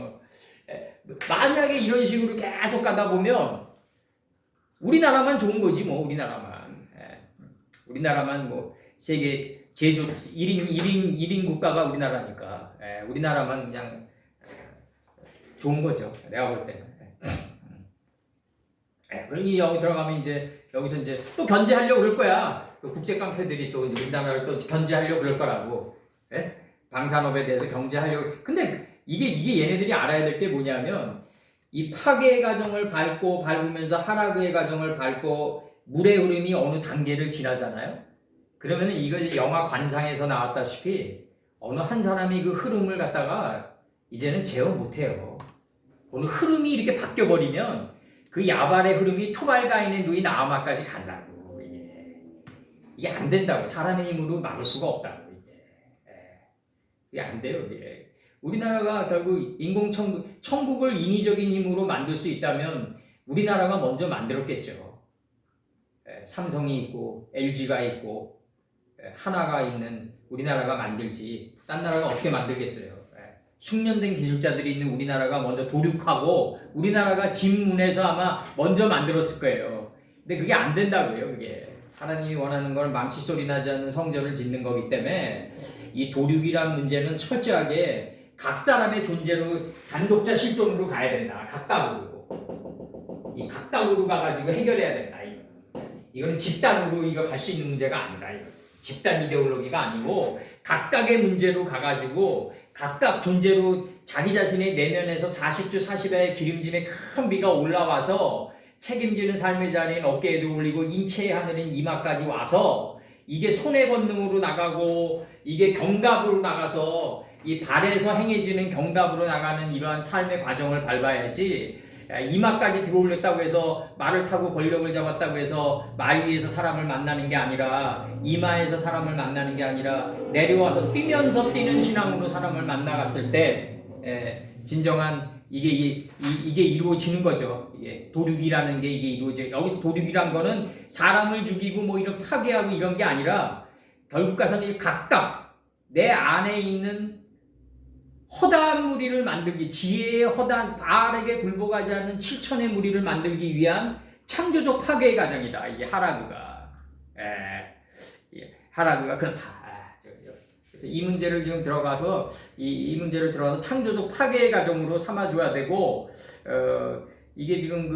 만약에 이런 식으로 계속 가다 보면 우리나라만 좋은 거지 뭐. 우리나라만 뭐 세계 제조 1인 국가가 우리나라니까. 우리나라만 그냥 좋은 거죠. 내가 볼 때는. 그러니 여기 들어가면 여기서 또 견제하려고 그럴 거야. 그 국제 깡패들이 또 우리나라를 또 견제하려고 그럴 거라고. 방산업에 대해서 경제하려고. 근데 이게 얘네들이 알아야 될 게 뭐냐면, 이 파괴의 과정을 밟으면서 하락의 과정을 밟고 물의 흐름이 어느 단계를 지나잖아요. 그러면은 이거 영화 관상에서 나왔다시피 어느 한 사람이 그 흐름을 갖다가 이제는 제어 못해요. 어느 흐름이 이렇게 바뀌어버리면 그 야발의 흐름이 투발가인의 누이 나아마까지 간다고. 이게 안 된다고. 사람의 힘으로 막을 수가 없다고. 이게 안 돼요. 이게. 우리나라가 결국 천국을 인위적인 힘으로 만들 수 있다면 우리나라가 먼저 만들었겠죠. 삼성이 있고 LG가 있고 하나가 있는 우리나라가 만들지 딴 나라가 어떻게 만들겠어요. 숙련된 기술자들이 있는 우리나라가 먼저 도륙하고 우리나라가 진문에서 아마 먼저 만들었을 거예요. 근데 그게 안 된다고요. 그게 하나님이 원하는 건 망치소리 나지 않는 성전을 짓는 거기 때문에 이 도륙이란 문제는 철저하게 각 사람의 존재로 단독자 실존으로 가야 된다. 각각으로. 이 각각으로 가가지고 해결해야 된다. 이거는 집단으로 이거 갈 수 있는 문제가 아니다. 집단 이데올로기가 아니고 각각의 문제로 가가지고 각각 존재로 자기 자신의 내면에서 40주 40야의 기름짐에 큰 비가 올라와서 책임지는 삶의 자리인 어깨에도 올리고 인체의 하늘인 이마까지 와서 이게 손의 권능으로 나가고 이게 경갑으로 나가서 이 발에서 행해지는 경갑으로 나가는 이러한 삶의 과정을 밟아야지. 이마까지 들어올렸다고 해서 말을 타고 권력을 잡았다고 해서 말 위에서 사람을 만나는 게 아니라 이마에서 사람을 만나는 게 아니라 내려와서 뛰면서 뛰는 신앙으로 사람을 만나갔을 때 진정한 이게 이루어지는 거죠. 이게 도륙이라는 게 이게 이루어져. 여기서 도륙이란 거는 사람을 죽이고 뭐 이런 파괴하고 이런 게 아니라 결국 가서는 각각 내 안에 있는 허다한 무리를 만들기, 지혜의 허다한 바알에게 굴복하지 않는 7천의 무리를 만들기 위한 창조적 파괴의 과정이다. 이게 하라그가. 하라그가 그렇다. 그래서 이 문제를 지금 들어가서 이 문제를 들어가서 창조적 파괴의 과정으로 삼아줘야 되고, 이게 지금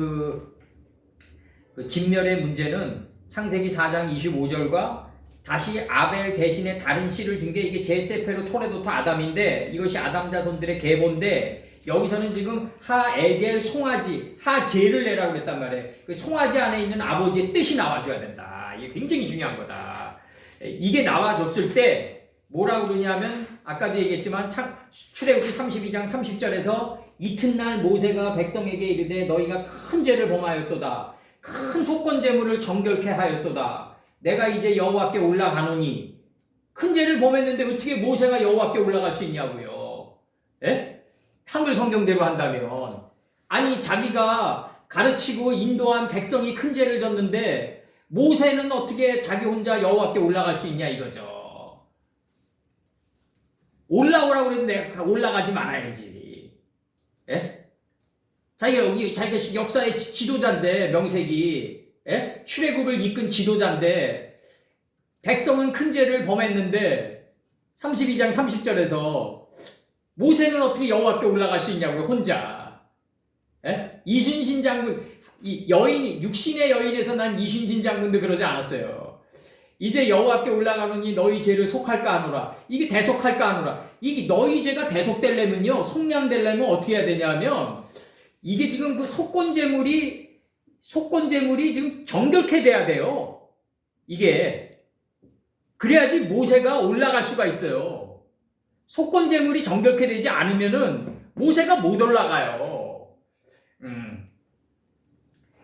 그 진멸의 문제는 창세기 4장 25절과 다시 아벨 대신에 다른 씨를 준 게 이게 제세페로 토레도트 아담인데, 이것이 아담 자손들의 계보인데, 여기서는 지금 하에겔 송아지 하제를 내라고 그랬단 말이에요. 그 송아지 안에 있는 아버지의 뜻이 나와줘야 된다. 이게 굉장히 중요한 거다. 이게 나와줬을 때 뭐라고 그러냐면, 아까도 얘기했지만 출애굽기 32장 30절에서 이튿날 모세가 백성에게 이르되 너희가 큰 죄를 범하였도다. 큰 속건 제물을 정결케 하였도다. 내가 이제 여호와께 올라가노니. 큰 죄를 범했는데 어떻게 모세가 여호와께 올라갈 수 있냐고요. 예? 한글 성경대로 한다면. 아니, 자기가 가르치고 인도한 백성이 큰 죄를 졌는데 모세는 어떻게 자기 혼자 여호와께 올라갈 수 있냐 이거죠. 올라오라고 그랬는데 내가 올라가지 말아야지. 예? 자기가 역사의 지도자인데, 명색이. 예? 출애굽을 이끈 지도자인데, 백성은 큰 죄를 범했는데 32장 30절에서 모세는 어떻게 여호와께 올라갈 수 있냐고요, 혼자. 예? 이순신 장군, 이 여인이, 육신의 여인에서 난 이순신 장군도 그러지 않았어요. 이제 여호와께 올라가노니 너희 죄를 속할까 하노라. 이게 대속할까 하노라. 이게 너희 죄가 대속되려면요, 속량되려면 어떻게 해야 되냐면, 이게 지금 그 속건 제물이 지금 정결케 돼야 돼요. 이게. 그래야지 모세가 올라갈 수가 있어요. 속건 제물이 정결케 되지 않으면은 모세가 못 올라가요.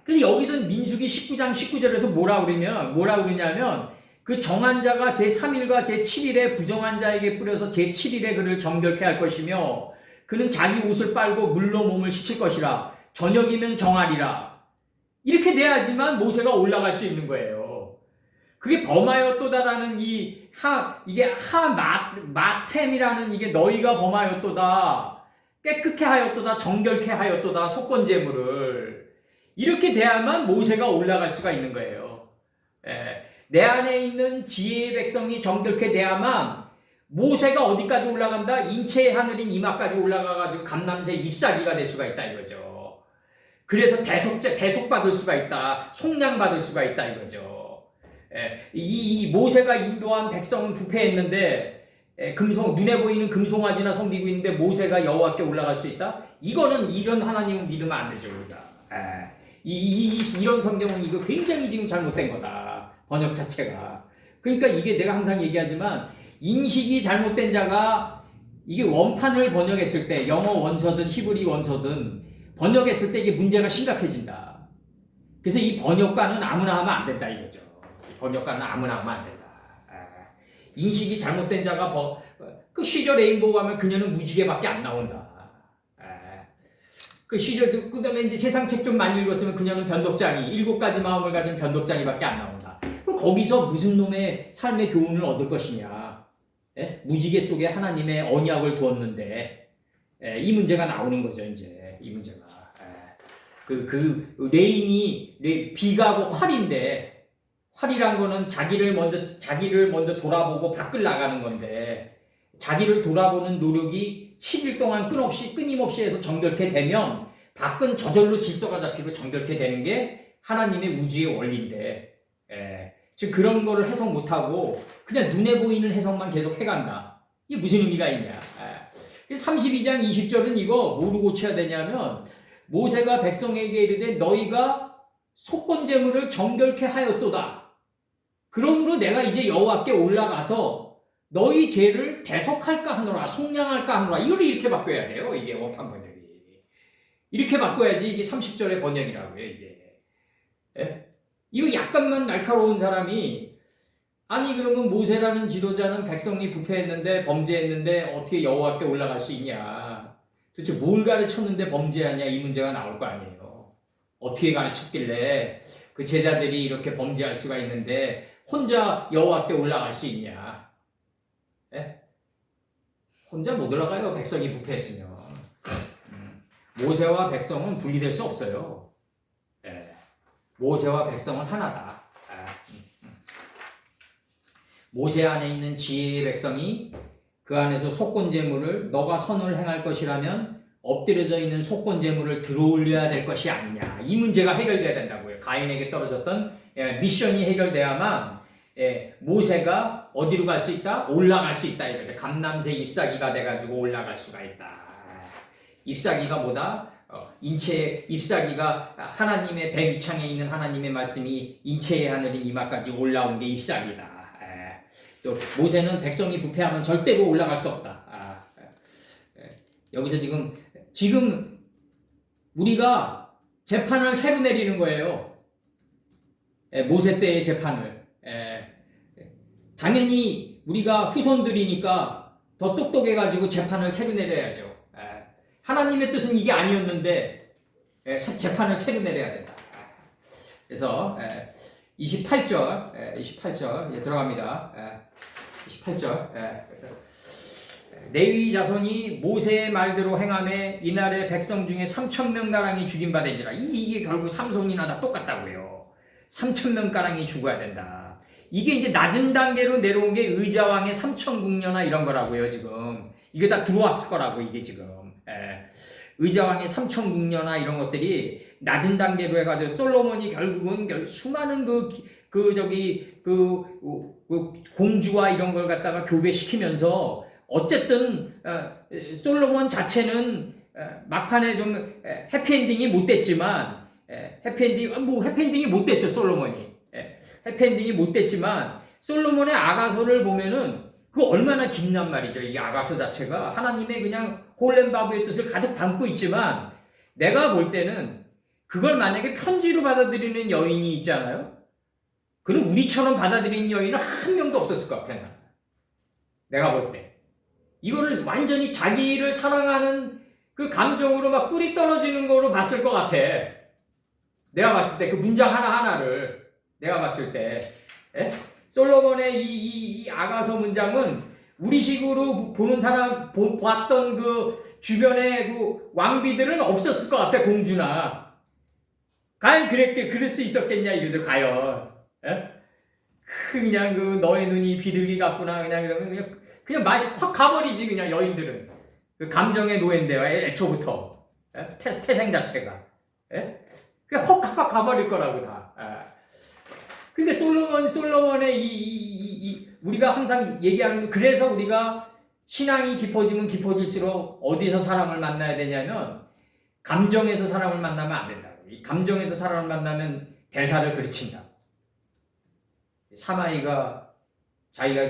그래서 여기서 민수기 19장 19절에서 뭐라고 그러냐면, 그 정한 자가 제3일과 제7일에 부정한 자에게 뿌려서 제7일에 그를 정결케 할 것이며, 그는 자기 옷을 빨고 물로 몸을 씻을 것이라. 저녁이면 정하리라. 이렇게 돼야지만 모세가 올라갈 수 있는 거예요. 그게 범하였도다라는 이게 마템이라는 이게 너희가 범하였도다, 깨끗게 하였도다, 정결케 하였도다, 속건제물을. 이렇게 돼야만 모세가 올라갈 수가 있는 거예요. 내 안에 있는 지혜의 백성이 정결케 돼야만 모세가 어디까지 올라간다? 인체의 하늘인 이마까지 올라가가지고 감람새 잎사귀가 될 수가 있다 이거죠. 그래서 대속받을 수가 있다, 속량받을 수가 있다 이거죠. 이 모세가 인도한 백성은 부패했는데, 눈에 보이는 금송아지나 섬기고 있는데 모세가 여호와께 올라갈 수 있다? 이런 하나님은 믿으면 안 되죠, 우리가. 이런 성경은 이거 굉장히 지금 잘못된 거다. 번역 자체가. 그러니까 이게 내가 항상 얘기하지만, 인식이 잘못된 자가 이게 원판을 번역했을 때, 영어 원서든 히브리 원서든 번역했을 때 이게 문제가 심각해진다. 그래서 이 번역가는 아무나 하면 안 된다 이거죠. 번역가는 아무나 하면 안 된다. 인식이 잘못된 자가 그 시절 레인보우 가면 그녀는 무지개밖에 안 나온다. 그 시절도, 그 다음에 이제 세상 책 좀 많이 읽었으면 그녀는 변덕장이, 7가지 마음을 가진 변덕장이밖에 안 나온다. 그럼 거기서 무슨 놈의 삶의 교훈을 얻을 것이냐. 무지개 속에 하나님의 언약을 두었는데, 이 문제가 나오는 거죠, 이제. 이 문제가. 레인이, 비가고 활인데, 활이란 거는 자기를 먼저 돌아보고 밖을 나가는 건데, 자기를 돌아보는 노력이 7일 동안 끊임없이 해서 정결케 되면 밖은 저절로 질서가 잡히고 정결케 되는 게 하나님의 우주의 원리인데, 지금 그런 거를 해석 못하고 그냥 눈에 보이는 해석만 계속 해간다. 이게 무슨 의미가 있냐. 32장 20절은 이거 뭐로 고쳐야 되냐면, 모세가 백성에게 이르되 너희가 속건제물을 정결케 하였도다. 그러므로 내가 이제 여호와께 올라가서 너희 죄를 대속할까 하노라, 속량할까 하노라. 이걸 이렇게 바꿔야 돼요. 이게 원판 번역이. 이렇게 바꿔야지 이게 30절의 번역이라고요, 이게. 예? 이거 약간만 날카로운 사람이 아니 그러면 모세라는 지도자는 백성이 부패했는데 범죄했는데 어떻게 여호와께 올라갈 수 있냐. 도대체 뭘 가르쳤는데 범죄하냐 이 문제가 나올 거 아니에요. 어떻게 가르쳤길래 그 제자들이 이렇게 범죄할 수가 있는데 혼자 여호와께 올라갈 수 있냐. 예? 혼자 못 올라가요. 백성이 부패했으면. 모세와 백성은 분리될 수 없어요. 예. 모세와 백성은 하나다. 모세 안에 있는 지혜의 백성이 그 안에서 속건제물을 너가 선을 행할 것이라면 엎드려져 있는 속건제물을 들어올려야 될 것이 아니냐. 이 문제가 해결돼야 된다고요. 가인에게 떨어졌던 미션이 해결돼야만 모세가 어디로 갈 수 있다? 올라갈 수 있다 이거죠. 감람새 잎사귀가 돼가지고 올라갈 수가 있다. 잎사귀가 뭐다? 인체의 잎사귀가 하나님의 백이창에 있는 하나님의 말씀이 인체의 하늘인 이마까지 올라온 게 잎사귀다. 또 모세는 백성이 부패하면 절대로 올라갈 수 없다. 여기서 지금 우리가 재판을 새로 내리는 거예요. 모세 때의 재판을. 당연히 우리가 후손들이니까 더 똑똑해가지고 재판을 새로 내려야죠. 하나님의 뜻은 이게 아니었는데 재판을 새로 내려야 된다. 그래서 28절 이제 들어갑니다. 28절. 그래서 레위 자손이 모세의 말대로 행함에 이날의 백성 중에 3,000명 가량이 죽임 받은지라. 이게 결국 삼손이나 다 똑같다고요. 3,000명 가량이 죽어야 된다. 이게 이제 낮은 단계로 내려온 게 의자왕의 3,000국녀나 이런 거라고요. 지금 이게 다 들어왔을 거라고 이게 지금. 의자왕의 3,000국녀나 이런 것들이 낮은 단계로 해가지고 솔로몬이 결국은 수많은 공주와 이런 걸 갖다가 교배시키면서 어쨌든 솔로몬 자체는 막판에 좀 해피엔딩이 못 됐지만 해피엔딩이 못 됐죠. 솔로몬이 해피엔딩이 못 됐지만 솔로몬의 아가서를 보면은 그 얼마나 깊냔 말이죠. 이 아가서 자체가 하나님의 그냥 홀렘바브의 뜻을 가득 담고 있지만 내가 볼 때는 그걸 만약에 편지로 받아들이는 여인이 있잖아요. 그럼 우리처럼 받아들이는 여인은 한 명도 없었을 것 같아요. 내가 볼 때. 이거를 완전히 자기를 사랑하는 그 감정으로 막 꿀이 떨어지는 거로 봤을 것 같아. 내가 봤을 때 그 문장 하나하나를 내가 봤을 때. 솔로몬의 이 아가서 문장은 우리식으로 보는 사람 봤던 그 주변의 그 왕비들은 없었을 것 같아. 공주나 과연 그럴 수 있었겠냐 이거죠. 과연 그냥 그 너의 눈이 비둘기 같구나 그냥 이러면 그냥 맛이 확 가버리지. 그냥 여인들은 그 감정의 노예인데요. 애초부터 태생 자체가 그냥 확 가버릴 거라고 다. 근데 솔로몬의 우리가 항상 얘기하는 거, 그래서 우리가 신앙이 깊어지면 깊어질수록 어디서 사람을 만나야 되냐면 감정에서 사람을 만나면 안 된다고. 이 감정에서 사람을 만나면 대사를 그르친다. 사마이가 자기가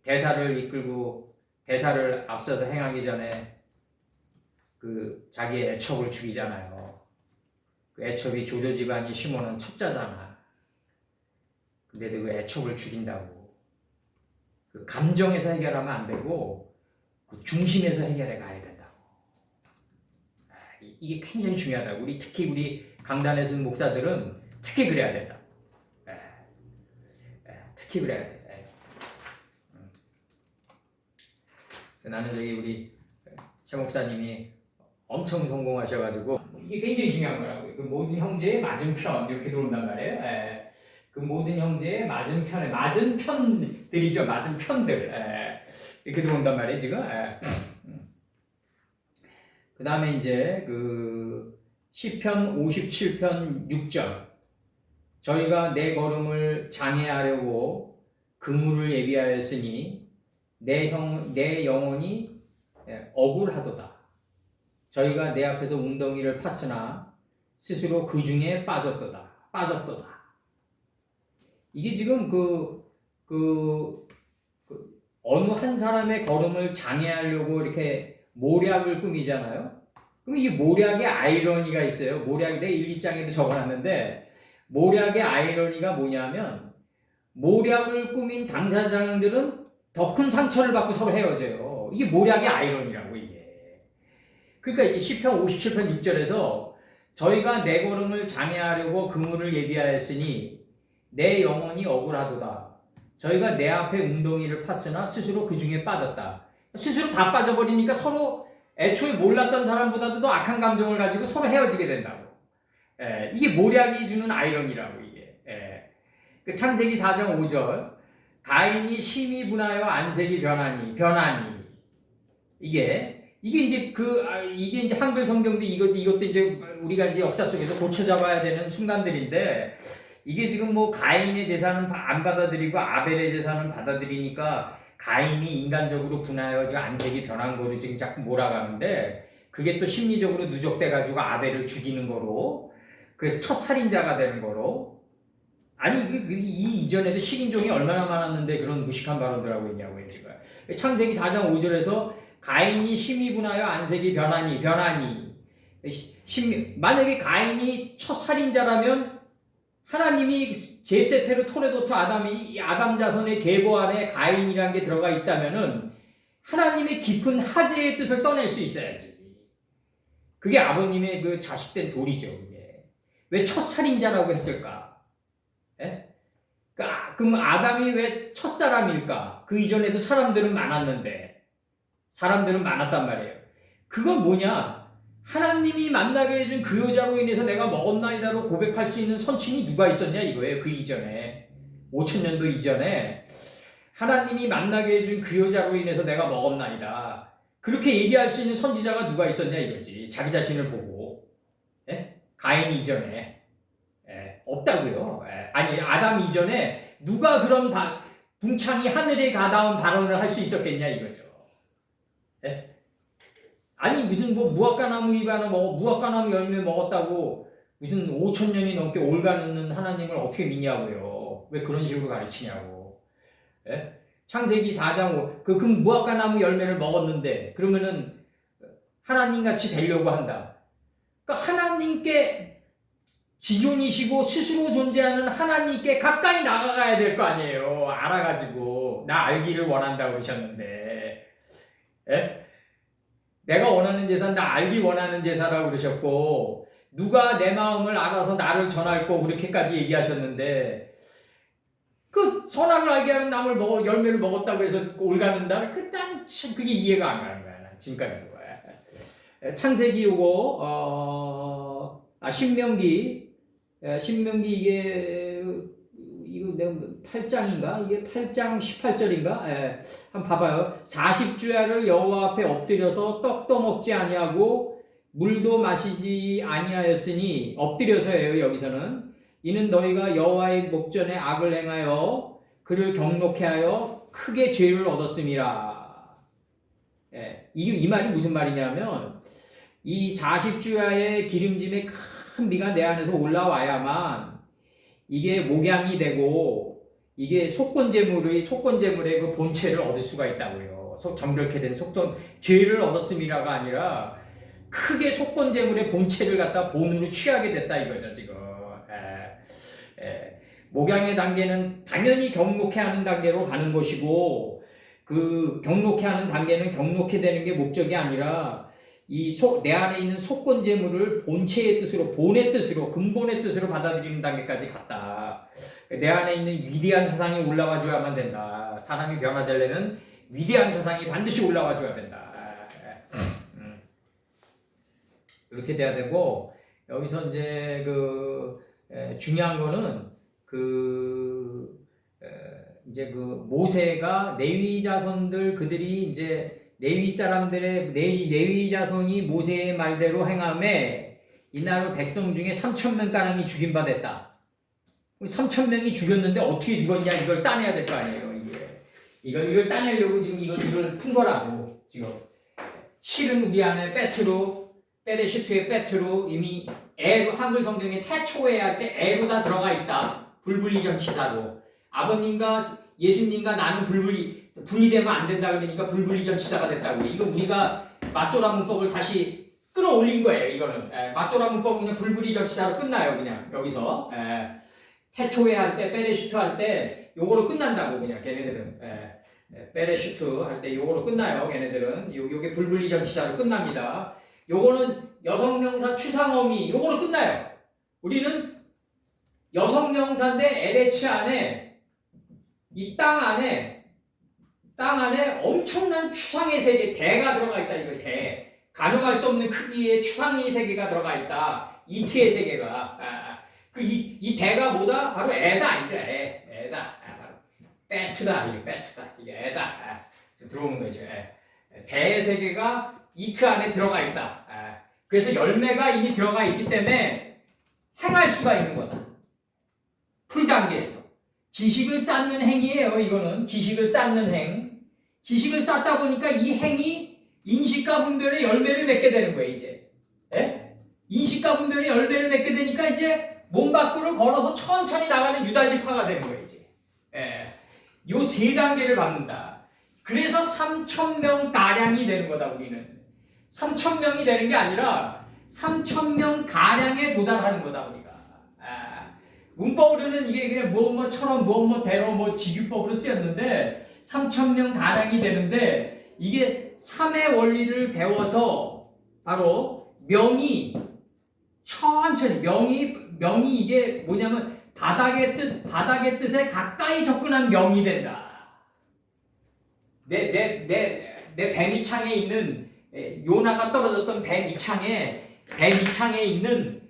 대사를 이끌고 대사를 앞서서 행하기 전에 그 자기의 애첩을 죽이잖아요. 그 애첩이 조조 집안이 시몬은 첩자잖아. 근데도 그 애첩을 죽인다고. 그 감정에서 해결하면 안 되고 그 중심에서 해결해 가야 된다고. 이게 굉장히 중요하다고. 특히 우리 강단에 쓴 목사들은 특히 그래야 된다. 특히 그래야 돼. 나는 우리 최 목사님이 엄청 성공하셔가지고 이게 굉장히 중요한 거라고요. 그 모든 형제의 맞은편 이렇게 들어온단 말이에요. 그 모든 형제의 맞은편에 맞은편들이죠. 맞은편들 이렇게 들어온단 말이에요. 지금. 그 다음에 이제 그 시편 57편 6절. 저희가 내 걸음을 장애하려고 그물을 예비하였으니 내 영혼이 억울하도다. 저희가 내 앞에서 웅덩이를 팠으나 스스로 그 중에 빠졌도다. 이게 지금 어느 한 사람의 걸음을 장애하려고 이렇게 모략을 꾸미잖아요. 그럼 이게 모략의 아이러니가 있어요. 모략이 내가 1, 2장에도 적어놨는데 모략의 아이러니가 뭐냐면 모략을 꾸민 당사자들은 더 큰 상처를 받고 서로 헤어져요. 이게 모략의 아이러니라고 이게. 그러니까 이 시편 57편 6절에서 저희가 내 걸음을 장애하려고 그물을 예비하였으니 내 영혼이 억울하도다. 저희가 내 앞에 웅덩이를 팠으나 스스로 그 중에 빠졌다. 스스로 다 빠져버리니까 서로 애초에 몰랐던 사람보다도 더 악한 감정을 가지고 서로 헤어지게 된다고. 이게 모략이 주는 아이러니라고 이게. 그 창세기 4장 5절 가인이 심히 분하여 안색이 변하니 이게 이제 이게 이제 한글 성경도 이것도 이제 우리가 이제 역사 속에서 고쳐 잡아야 되는 순간들인데 이게 지금 뭐 가인의 제사는 안 받아들이고 아벨의 제사는 받아들이니까 가인이 인간적으로 분하여 지금 안색이 변한 거를 지금 자꾸 몰아가는데 그게 또 심리적으로 누적돼가지고 아벨을 죽이는 거로 그래서 첫 살인자가 되는 거로 아니 이 이전에도 식인종이 얼마나 많았는데 그런 무식한 발언들 하고 있냐고요 지금. 창세기 4장 5절에서 가인이 심히 분하여 안색이 변하니 만약에 가인이 첫 살인자라면 하나님이 제세페르 토레도트 아담이 아담 자손의 계보 안에 가인이라는 게 들어가 있다면은 하나님의 깊은 하재의 뜻을 떠낼 수 있어야지. 그게 아버님의 그 자식된 도리죠. 그게. 왜 첫 살인자라고 했을까? 예? 그럼 아담이 왜 첫사람일까? 그 이전에도 사람들은 많았는데 사람들은 많았단 말이에요. 그건 뭐냐? 하나님이 만나게 해준 그 여자로 인해서 내가 먹었나이다로 고백할 수 있는 선친이 누가 있었냐 이거예요. 그 이전에 5000년도 이전에 하나님이 만나게 해준 그 여자로 인해서 내가 먹었나이다 그렇게 얘기할 수 있는 선지자가 누가 있었냐 이거지. 자기 자신을 보고. 예? 가인 이전에 없다고요. 아니 아담 이전에 누가 그런 붕창이 하늘에 가다운 발언을 할 수 있었겠냐 이거죠. 아니 무슨 뭐 무화과나무 잎 하나 무화과나무 열매 먹었다고 무슨 5000년이 넘게 올가는 하나님을 어떻게 믿냐고요. 왜 그런 식으로 가르치냐고. 창세기 4장 5 그럼 무화과나무 열매를 먹었는데 그러면은 하나님같이 되려고 한다. 그러니까 하나님께 지존이시고 스스로 존재하는 하나님께 가까이 나가야 될 거 아니에요. 알아가지고 나 알기를 원한다고 그러셨는데 내가 원하는 제사는 나 알기 원하는 제사라고 그러셨고 누가 내 마음을 알아서 나를 전할 거 그렇게까지 얘기하셨는데 그 선악을 알게 하는 나물 열매를 먹었다고 해서 올가는다? 그게 이해가 안 가는 거야. 난 지금까지도. 창세기 요거 신명기 이거 내가 8장인가? 이게 8장 18절인가? 한번 봐봐요. 40주야를 여호와 앞에 엎드려서 떡도 먹지 아니하고 물도 마시지 아니하였으니 엎드려서예요. 여기서는 이는 너희가 여호와의 목전에 악을 행하여 그를 경록케 하여 크게 죄를 얻었음이라. 이 말이 무슨 말이냐면 이 40주야의 기름짐의 큰 비가 내 안에서 올라와야만 이게 목양이 되고 이게 속건제물의 그 본체를 얻을 수가 있다고요. 정결케 된 죄를 얻었음이라가 아니라 크게 속건제물의 본체를 갖다 본으로 취하게 됐다 이거죠 지금. 목양의 단계는 당연히 경록케 하는 단계로 가는 것이고 그 경록케 하는 단계는 경록케 되는 게 목적이 아니라 내 안에 있는 속건제물을 본체의 뜻으로, 본의 뜻으로, 근본의 뜻으로 받아들이는 단계까지 갔다. 내 안에 있는 위대한 사상이 올라와 줘야만 된다. 사람이 변화되려면 위대한 사상이 반드시 올라와 줘야 된다. 이렇게 돼야 되고, 여기서 이제 중요한 거는 이제 모세가 레위 자손들 그들이 이제 레위 사람들의 레위 자손이 모세의 말대로 행함에 이날로 백성 중에 3,000명 가량이 죽인 바 됐다. 3,000명이 죽였는데 어떻게 죽었냐 이걸 따내야 될 거 아니에요. 이걸 따내려고 지금 이걸 푼 거라고 지금. 실은 우리 안에 베레시트의 빼트로 이미 에로 한글 성경에 태초에 할 때 에로다 들어가 있다. 불분리전 치사로. 아버님과 예수님과 나는 분리되면 안 된다 그러니까 불분리전 치사가 됐다고. 이거 우리가 마소라 문법을 다시 끌어올린 거예요. 이거는 마소라 문법 그냥 불구리 적시자로 끝나요. 그냥 여기서 태초에 할 때 페레슈트 할 때 요거로 끝난다고 그냥 걔네들은 페레슈트 할 때 요거로 끝나요. 걔네들은 요게 불분리 적시자로 끝납니다. 요거는 여성명사 추상어미 요거로 끝나요. 우리는 여성명사인데 LH 안에 이 땅 안에 엄청난 추상의 세계 대가 들어가 있다. 이거 대 가늠할 수 없는 크기의 추상의 세계가 들어가 있다. 이트의 세계가 이 대가 뭐다? 바로 애다. 이제 애다. 바로 배트다. 이게 배트다. 이게 애다. 들어오는 거죠. 대의 세계가 이트 안에 들어가 있다. 그래서 열매가 이미 들어가 있기 때문에 행할 수가 있는 거다. 풀 단계에서 지식을 쌓는 행위예요. 이거는 지식을 쌓는 행. 지식을 쌓다 보니까 이 행이 인식과 분별의 열매를 맺게 되는 거예요. 이제 인식과 분별의 열매를 맺게 되니까 이제 몸 밖으로 걸어서 천천히 나가는 유다지파가 되는 거예요. 이제 요 세 단계를 밟는다. 그래서 3,000명 가량이 되는 거다. 우리는 3,000명이 되는 게 아니라 3,000명 가량에 도달하는 거다. 우리가 문법으로는 이게 그냥 뭐뭐처럼 뭐뭐대로 직유법으로 쓰였는데 3,000명 가량이 되는데 이게 3의 원리를 배워서 바로 명이 천천히 명이 이게 뭐냐면 바닥의 뜻에 가까이 접근한 명이 된다. 내 배 밑창에 있는 요나가 떨어졌던 배 밑창에 있는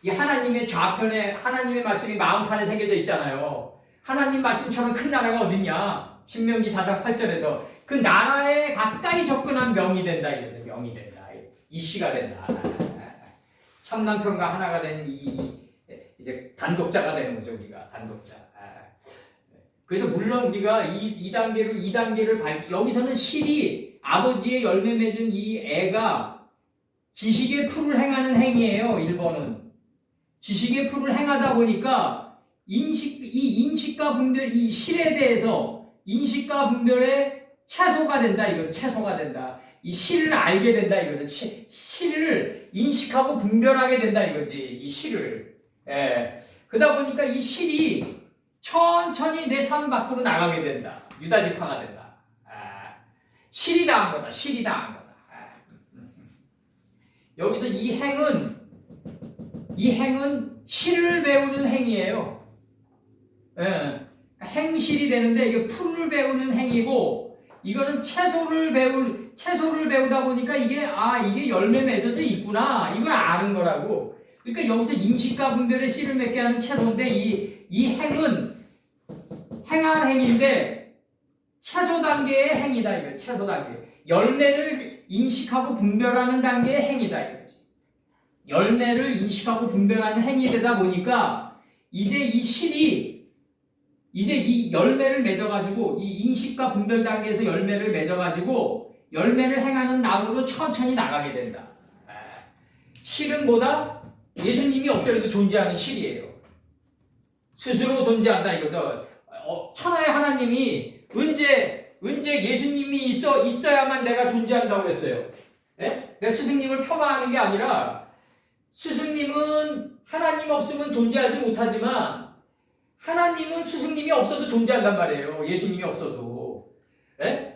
이 하나님의 좌편에 하나님의 말씀이 마음판에 새겨져 있잖아요. 하나님 말씀처럼 큰 나라가 어딨냐? 신명기 4장 8절에서 그 나라에 가까이 접근한 명이 된다. 이거죠. 명이 된다. 이씨가 된다. 참남편과 하나가 된 이제 단독자가 되는 거죠. 우리가 단독자. 그래서 물론 우리가 이 단계를 여기서는 실이 아버지의 열매 맺은 이 애가 지식의 풀을 행하는 행위예요. 1번은 지식의 풀을 행하다 보니까 인식과 분별 이 실에 대해서 인식과 분별의 채소가 된다. 이거 채소가 된다. 이 실을 알게 된다. 이거죠. 실을 인식하고 분별하게 된다. 이거지. 이 실을. 그러다 보니까 이 실이 천천히 내 삶 밖으로 나가게 된다. 유다지파가 된다. 실이 당한 거다. 실이 당한 거다. 여기서 이 행은 실을 배우는 행위예요. 행실이 되는데 이게 풀을 배우는 행위고 이거는 채소를 배우다 보니까 이게 열매 맺어져 있구나. 이걸 아는 거라고. 그러니까 여기서 인식과 분별의 씨를 맺게 하는 채소인데 이 행은 행할 행위인데 채소 단계의 행위다. 이거 채소 단계. 열매를 인식하고 분별하는 단계의 행위다. 이거지. 열매를 인식하고 분별하는 행위되다 보니까 이제 이 실이 이제 이 열매를 맺어가지고 이 인식과 분별 단계에서 열매를 맺어가지고 열매를 행하는 나무로 천천히 나가게 된다. 실은 뭐다? 예수님이 없더라도 존재하는 실이에요. 스스로 존재한다 이거죠. 천하의 하나님이 언제 예수님이 있어야만 내가 존재한다고 했어요. 내 스승님을 폄하하는 게 아니라 스승님은 하나님 없으면 존재하지 못하지만 하나님은 스승님이 없어도 존재한단 말이에요. 예수님이 없어도.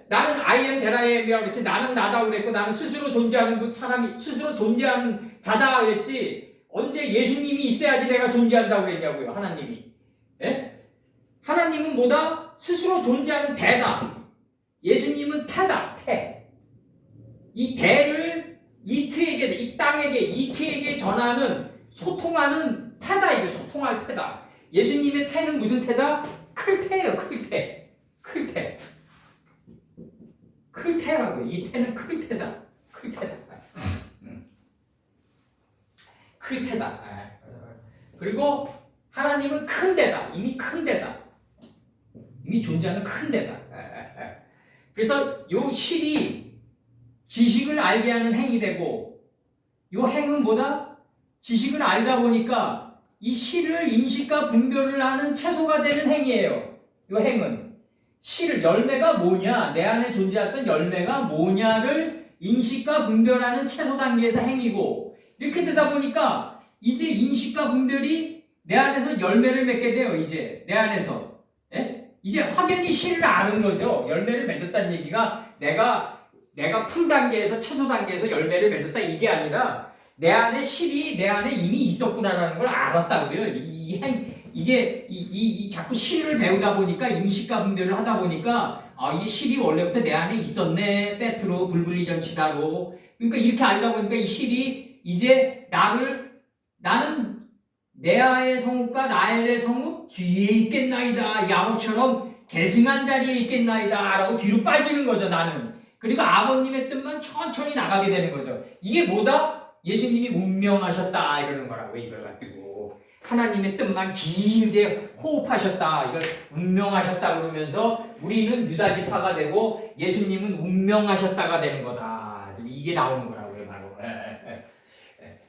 나는 I am that I am이라고 그랬지. 나는 나다 그랬고 나는 스스로 존재하는 그 사람이 스스로 존재하는 자다 그랬지. 언제 예수님이 있어야지 내가 존재한다고 그랬냐고요. 하나님이. 하나님은 뭐다? 스스로 존재하는 대다. 예수님은 태다. 태. 이 대를 이트에게 이 땅에게 이트에게 전하는 소통하는 태다. 이거 소통할 태다. 예수님의 태는 무슨 태다? 클태예요. 클태. 클태라고요. 이 태는 클태다. 클태다. 그리고 하나님은 큰 데다. 이미 큰 데다. 이미 존재하는 큰 데다. 그래서 요 실이 지식을 알게 하는 행이 되고 요 행은 뭐다? 지식을 알다 보니까 이 실을 인식과 분별을 하는 채소가 되는 행위예요. 요 행은 실을 열매가 뭐냐, 내 안에 존재했던 열매가 뭐냐를 인식과 분별하는 최소 단계에서 행위고 이렇게 되다 보니까 이제 인식과 분별이 내 안에서 열매를 맺게 돼요. 이제 내 안에서 이제 확연히 실을 아는 거죠. 열매를 맺었다는 얘기가 내가 풀 단계에서 최소 단계에서 열매를 맺었다 이게 아니라 내 안에 실이 내 안에 이미 있었구나라는 걸 알았다고요. 이게 자꾸 실을 배우다 보니까 인식과 분별을 하다 보니까 이 실이 원래부터 내 안에 있었네. 빼트로 불분리전치사로. 그러니까 이렇게 알다 보니까 이 실이 이제 나는 내아의 성읍과 라헬의 성읍 뒤에 있겠나이다. 야곱처럼 계승한 자리에 있겠나이다. 라고 뒤로 빠지는 거죠, 나는. 그리고 아버님의 뜻만 천천히 나가게 되는 거죠. 이게 뭐다? 예수님이 운명하셨다. 이러는 거라고, 이걸 가지고. 하나님의 뜻만 길게 호흡하셨다. 이걸 운명하셨다. 그러면서 우리는 유다지파가 되고 예수님은 운명하셨다가 되는 거다. 지금 이게 나오는 거라고요, 바로.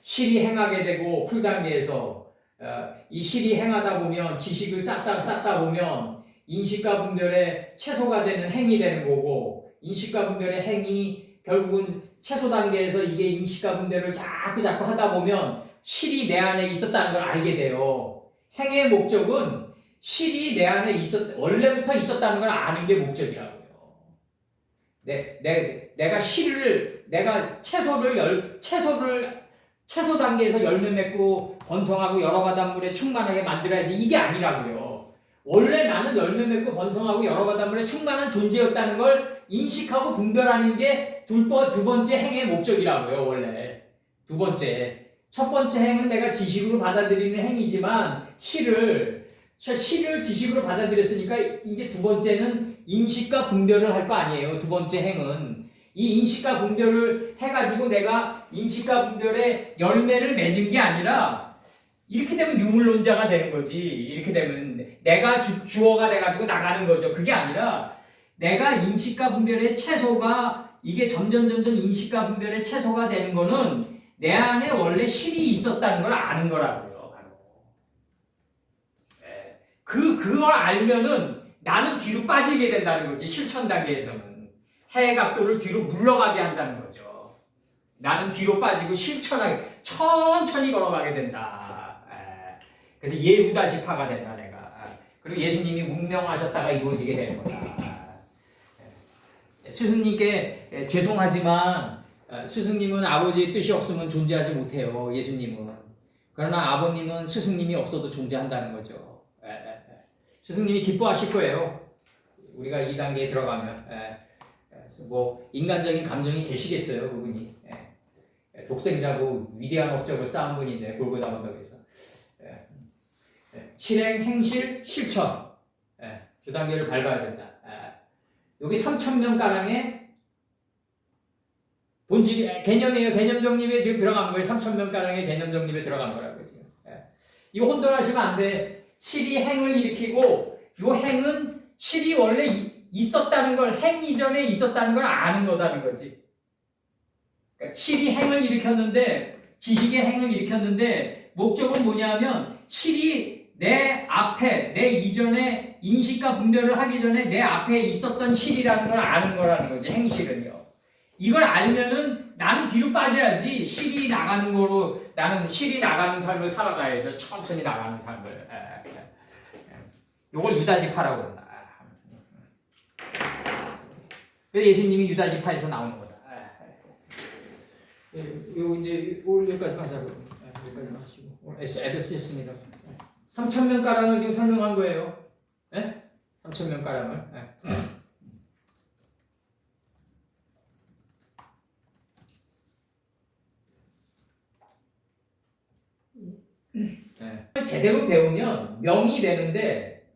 실이 행하게 되고 풀 단계에서 이 실이 행하다 보면 지식을 쌓다 보면 인식과 분별의 최소가 되는 행이 되는 거고 인식과 분별의 행이 결국은 최소 단계에서 이게 인식과 분별을 자꾸 하다 보면 실이 내 안에 있었다는 걸 알게 돼요. 행의 목적은 실이 내 안에 원래부터 있었다는 걸 아는 게 목적이라고요. 내가 최소 단계에서 열매 맺고 번성하고 여러 바닷물에 충만하게 만들어야지 이게 아니라고요. 원래 나는 열매 맺고 번성하고 여러 바닷물에 충만한 존재였다는 걸 인식하고 분별하는 게 두 번째 행의 목적이라고요. 원래 두 번째. 첫 번째 행은 내가 지식으로 받아들이는 행이지만 실을 지식으로 받아들였으니까 이제 두 번째는 인식과 분별을 할 거 아니에요. 두 번째 행은 이 인식과 분별을 해가지고 내가 인식과 분별의 열매를 맺은 게 아니라 이렇게 되면 유물론자가 되는 거지. 이렇게 되면 내가 주어가 돼가지고 나가는 거죠. 그게 아니라 내가 인식과 분별의 채소가 이게 점점 인식과 분별의 채소가 되는 거는 내 안에 원래 실이 있었다는 걸 아는 거라고요. 바로. 그걸 알면은 나는 뒤로 빠지게 된다는 거지. 실천 단계에서는. 해의 각도를 뒤로 물러가게 한다는 거죠. 나는 뒤로 빠지고 실천하게 천천히 걸어가게 된다. 그래서 예후다지파가 된다 내가. 그리고 예수님이 운명하셨다가 이루어지게 되는 거다. 스승님께 죄송하지만 스승님은 아버지의 뜻이 없으면 존재하지 못해요. 예수님은. 그러나 아버님은 스승님이 없어도 존재한다는 거죠. 스승님이 기뻐하실 거예요. 우리가 이 단계에 들어가면. 뭐 인간적인 감정이 계시겠어요. 그분이. 독생자고 위대한 업적을 쌓은 분인데 골고다 언덕에서. 실행, 행실, 실천. 두 단계를 밟아야 된다. 여기 3,000명 가량의 본질이 개념이에요. 개념 정립에 지금 들어간 거예요. 3,000명 가량의 개념 정립에 들어간 거라고요. 지금. 이거 혼돈하시면 안 돼. 실이 행을 일으키고 이 행은 실이 원래 있었다는 걸 행 이전에 있었다는 걸 아는 거다는 거지. 그러니까 실이 행을 일으켰는데 지식의 행을 일으켰는데 목적은 뭐냐면 실이 내 앞에 내 이전에 인식과 분별을 하기 전에 내 앞에 있었던 실이라는 걸 아는 거라는 거지. 행실은요. 이걸 알면은 나는 뒤로 빠져야지. 실이 나가는 거로 나는 실이 나가는 삶을 살아가야죠. 천천히 나가는 삶을. 요걸 유다지파라고 한다. 그래서 예수님이 유다지파에서 나오는 거다. 요 이제 오늘 여기까지만 하자고. 여기까지만 하시고 오늘 애들 쓰셨습니다. 3,000명 가량을 지금 설명한 거예요. 3,000명 가량을. 제대로 배우면 명이 되는데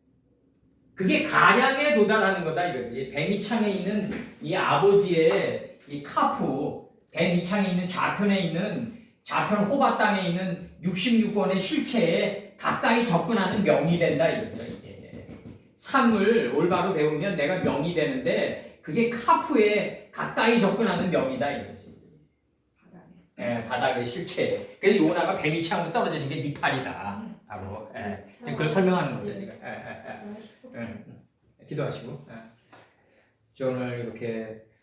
그게 가량에 도달하는 거다 이거지. 뱀이창에 있는 이 아버지의 이 카프, 뱀이창에 있는 좌편 호바 땅에 있는 66권의 실체에 가까이 접근하는 명이 된다 이거죠. 이게 삶을 올바로 배우면 내가 명이 되는데 그게 카프에 가까이 접근하는 명이다 이거지. 바닥의 실체. 그래서 요나가 뱀이창으로 떨어지는 게 니팔이다. 바로. 그걸 설명하는 거죠. 기도하시고. 오늘 이렇게